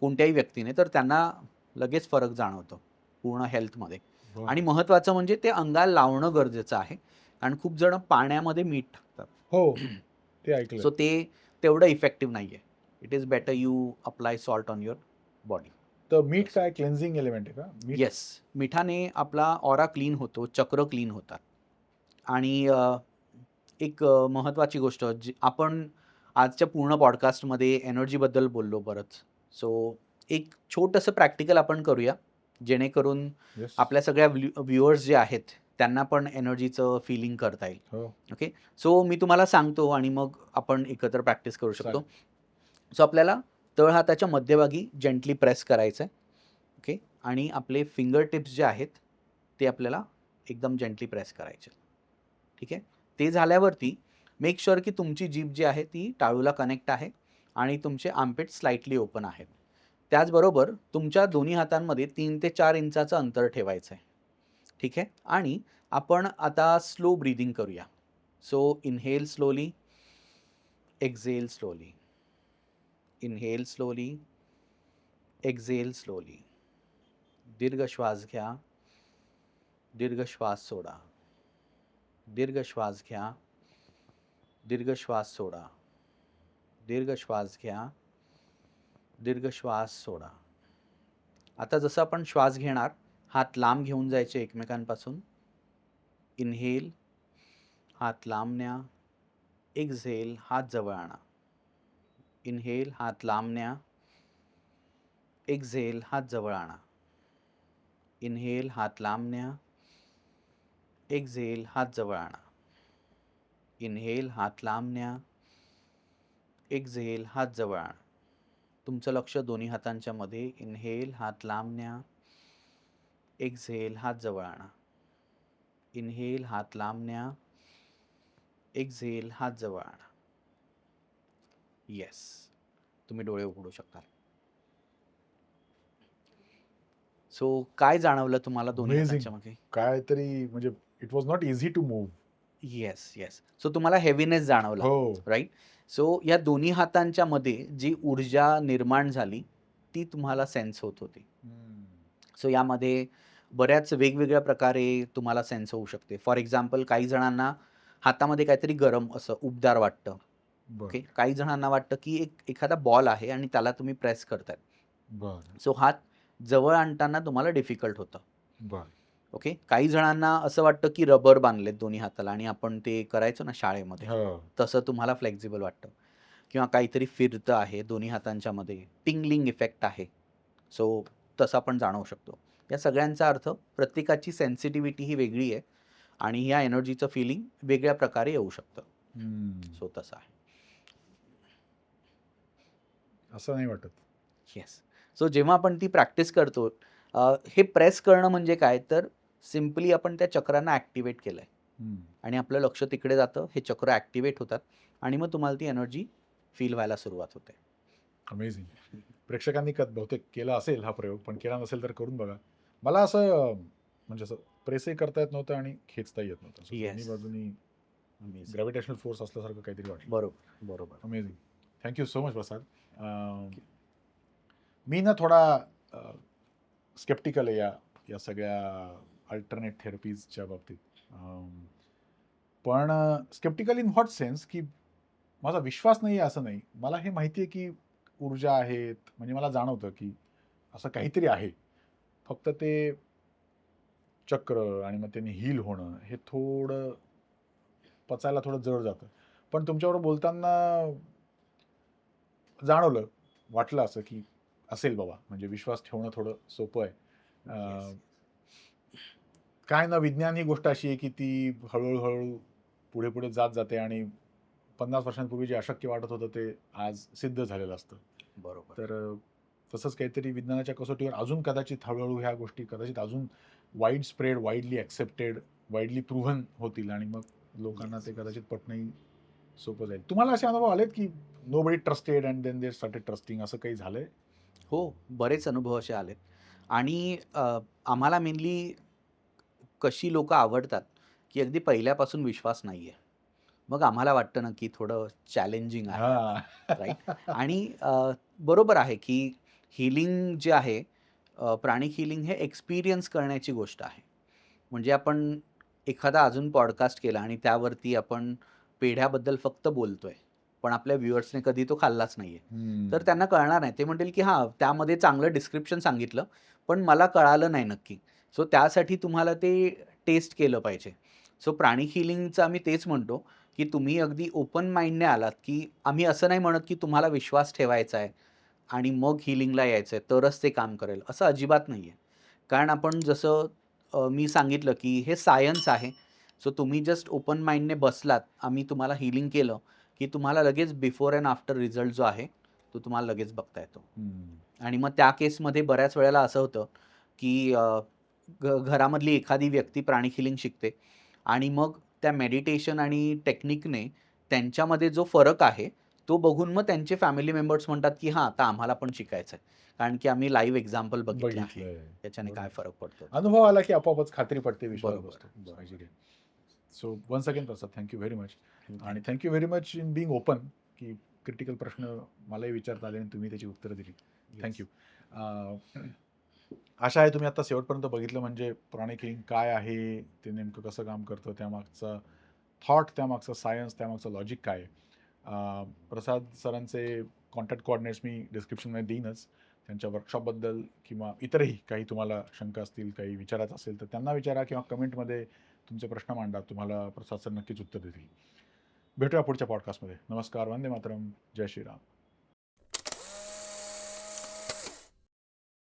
कोणत्याही व्यक्तीने, तर त्यांना लगेच फरक जाणवतो पूर्ण हेल्थमध्ये. आणि बरं. महत्त्वाचं म्हणजे ते अंगाला लावणं गरजेचं आहे. कारण खूप जण पाण्यामध्ये मीठ टाकतात. हो, ते ऐकलंय. सो ते तेवढं इफेक्टिव्ह नाही आहे. It is better you apply salt on your body. तर मीठ काय क्लेन्झिंग एलिमेंट आहे का? मीठ येस, मिठाने आपला ऑरा क्लीन होतो, चक्र क्लीन होतात. आणि एक महत्त्वाची गोष्ट जी आपण आजच्या पूर्ण पॉडकास्टमध्ये एनर्जीबद्दल बोललो बरंच. सो एक छोटंसं प्रॅक्टिकल आपण करूया, जेणेकरून येस. आपल्या सगळ्या व्ह्युअर्स जे आहेत त्यांना पण एनर्जीचं फीलिंग करता येईल. हो. ओके. सो मी तुम्हाला सांगतो आणि मग आपण एकत्र प्रॅक्टिस करू शकतो. चालेल. सो आपल्याला तळ हाताच्या मध्यभागी जेंटली प्रेस करायचं आहे. ओके. आणि आपले फिंगर टिप्स जे आहेत ते आपल्याला एकदम जेंटली प्रेस करायचे. ठीक आहे. ते झाल्यावरती मेक शुअर की तुमची जीभ जी आहे ती टाळूला कनेक्ट आहे आणि तुमचे आर्मपिट स्लाइटली ओपन आहेत. त्याचबरोबर तुमच्या दोन्ही हातांमध्ये 3 ते 4 इंचाचं अंतर ठेवायचं आहे. ठीक आहे. आणि आपण आता स्लो ब्रीदिंग करूया. So inhale slowly, exhale slowly. Inhale slowly, exhale slowly. दीर्घ श्वास घ्या, दीर्घ श्वास सोडा. दीर्घ श्वास घ्या, दीर्घ श्वास सोडा. दीर्घ श्वास घ्या, दीर्घ श्वास सोडा. आता जसं आपण श्वास घेणार, हात लांब घेऊन जायचे एकमेकांपासून. इनहेल, हात लांब न्या. एक्झेल, हात जवळ आणा. इनहेल, हात लांब न्या. एक्झेल, हात जवळ आणा. इनहेल, हात लांब न्या. एक्झेल, हात जवळ आणा. इनहेल, हात लांब न्या. एक्झेल, हात जवळ आणा. तुमचं लक्ष दोन्ही हातांच्या मध्ये. इनहेल, हात लांब न्या. एक्झेल, हात जवळ आणा. इनहेल, हात लांब न्या. एक्झेल, हात जवळ आणा. येस. तुम्ही डोळे उघडू शकता. सो काय जाणवलं तुम्हाला दोन्ही अमेझिंग. हातांच्या मागे? काहीतरी म्हणजे it was not easy to move. Yes, yes. So तुम्हाला हेवीनेस जाणवला, हो. राईट? सो या दोन्ही हातांच्या मध्ये जी ऊर्जा निर्माण झाली ती तुम्हाला सेन्स होत होती. सो यामध्ये बऱ्याच वेगवेगळ्या प्रकारे तुम्हाला सेन्स होऊ शकते. फॉर एक्झाम्पल काही जणांना हातामध्ये काहीतरी गरम असं उबदार वाटतं. ओके. बरं. काही जणांना वाटतं की एखादा बॉल आहे आणि त्याला तुम्ही प्रेस करताय. बरं. सो हात जवळ आणताना तुम्हाला डिफिकल्ट होतं. बरं. ओके. काही जणांना असं वाटतं की रबर बांधलेत दोन्ही हाताला आणि आपण ते करायचो ना शाळेमध्ये, हो. तसं तुम्हाला फ्लेक्झिबल वाटतं. किंवा काहीतरी फिरतं आहे दोन्ही हातांच्या मध्ये, टिंगलिंग इफेक्ट आहे. सो तसं आपण जाणवू शकतो. या सगळ्यांचा अर्थ प्रत्येकाची सेन्सिटिव्हिटी ही वेगळी आहे आणि ह्या एनर्जीचं फिलिंग वेगळ्या प्रकारे येऊ शकतं. सो तसं आहे. असं नाही वाटत. येस. सो जेव्हा आपण ती प्रॅक्टिस करतो, हे प्रेस करणं म्हणजे काय, तर सिम्पली आपण त्या चक्रांना ॲक्टिवेट केलं आहे आणि आपलं लक्ष तिकडे जातं, हे चक्र ॲक्टिवेट होतात आणि मग तुम्हाला ती एनर्जी फील व्हायला सुरुवात होते. अमेझिंग. प्रेक्षकांनी बहुतेक केला असेल हा प्रयोग, पण केला नसेल तर करून बघा. मला असं म्हणजे असं प्रेसही करता येत नव्हतं आणि खेचताही येत नव्हतं. Yes. दोन्ही बाजूनी Amazing. ग्रॅव्हिटेशनल फोर्स असल्यासारखं काहीतरी वाटलं. बरोबर, बरोबर. अमेझिंग. थँक्यू सो मच प्रसाद. मी ना थोडा स्केप्टिकल आहे या सगळ्या अल्टरनेट थेरपीजच्या बाबतीत. पण स्केप्टिकल इन व्हॉट सेन्स की माझा विश्वास नाही आहे असं नाही. मला हे माहिती आहे की ऊर्जा आहेत, म्हणजे मला जाणवतं की असं काहीतरी आहे. फक्त ते चक्र आणि मग त्यांनी हील होणं हे थोडं पचायला थोडं जड जातं. पण तुमच्याबरोबर बोलताना जाणवलं, वाटलं असं की असेल बाबा, म्हणजे विश्वास ठेवणं थोडं सोपं आहे. Yes. काय ना, विज्ञान ही गोष्ट अशी आहे की ती हळूहळू पुढे पुढे जात जाते आणि 50 वर्षांपूर्वी जे अशक्य वाटत होतं ते आज सिद्ध झालेलं असतं. बरोबर. तर तसंच काहीतरी विज्ञानाच्या कसोटीवर अजून कदाचित हळूहळू ह्या गोष्टी कदाचित अजून wide spread, widely accepted, widely proven होतील आणि मग लोकांना ते कदाचित पटणंही सोपं जाईल. तुम्हाला असे अनुभव आलेत की nobody trusted and then they started trusting, असं काही झालंय? हो, बरेच अनुभव असे आलेत आणि आम्हाला मेनली कशी लोकं आवडतात, की अगदी पहिल्यापासून विश्वास नाहीये. मग आम्हाला वाटतं ना, की थोडं चॅलेंजिंग आहे, हां. राइट? आणि बरोबर आहे, की हीलिंग जे आहे, प्राणिक हीलिंग हे एक्सपिरियन्स करण्याची गोष्ट आहे. म्हणजे आपण एखादा अजून पॉडकास्ट केला आणि त्यावरती आपण पेढ्याबद्दल फक्त बोलतोय. पण आपल्या व्ह्युअर्सने कधी तो खाल्लाच नाहीये. तर त्यांना कळणार नाही. ते म्हणतील, की हां, त्यामध्ये चांगलं डिस्क्रिप्शन सांगितलं, पण मला कळालं नाही नक्की. सो त्यासाठी तुम्हाला ते टेस्ट केलं पाहिजे. सो प्राणिक हीलिंगचं आम्ही तेच म्हणतो, की तुम्ही अगदी ओपन माइंडने आलात, की आम्ही असं नाही म्हणत, की तुम्हाला विश्वास ठेवायचा आहे आणि मग हीलिंगला यायचं आहे, तरच ते काम करेल, असं अजिबात नाहीये. कारण आपण जसं मी सांगितलं, की हे सायन्स आहे. सो तुम्ही जस्ट ओपन माइंडने बसलात, आम्ही तुम्हाला हीलिंग केलं, की तुम्हाला लगेच बिफोर अँड आफ्टर रिझल्ट जो आहे, तो तुम्हाला लगेच बघता येतो. आणि मग त्या केसमध्ये बऱ्याच वेळेला असं होतं, की घरामधली एखादी व्यक्ती प्राणिक हीलिंग शिकते आणि मग त्या मेडिटेशन आणि टेक्निकने त्यांच्यामध्ये जो फरक आहे, तो बघून मग त्यांचे फॅमिली मेंबर्स म्हणतात, की हां, आता आम्हाला पण शिकायचं आहे. कारण की आम्ही लाईव्ह एक्झाम्पल बघितलं आहे. बघितलंय. त्याच्याने काय बरोबर. फरक पडतो. अनुभव आला की आपोआपच खात्री पडते, विश्वास बरोबर, बसतो. बरोबर. साहजिक आहे. So once again Prasad, thank you very much. आणि thank thank you very much in being open, की क्रिटिकल प्रश्न मलाही विचारता आले आणि तुम्ही त्याची उत्तरं दिली. Thank you. आशा आहे तुम्ही आता शेवटपर्यंत बघितलं, म्हणजे प्राणिक हिलिंग काय आहे, ते नेमकं कसं काम करतं, त्यामागचा थॉट, त्यामागचं सायन्स, त्यामागचं लॉजिक काय आहे. प्रसाद सरांचे कॉन्टॅक्ट कोऑर्डिनेट्स मी डिस्क्रिप्शनमध्ये देईनच. त्यांच्या वर्कशॉपबद्दल किंवा इतरही काही तुम्हाला शंका असतील, काही विचारायचं असेल तर त्यांना विचारा किंवा कमेंटमध्ये तुमचे प्रश्न मांडा. तुम्हाला प्रसाद सर नक्कीच उत्तर देतील. भेटूया पुढच्या पॉडकास्टमध्ये. नमस्कार, वंदे मातरम, जय श्रीराम.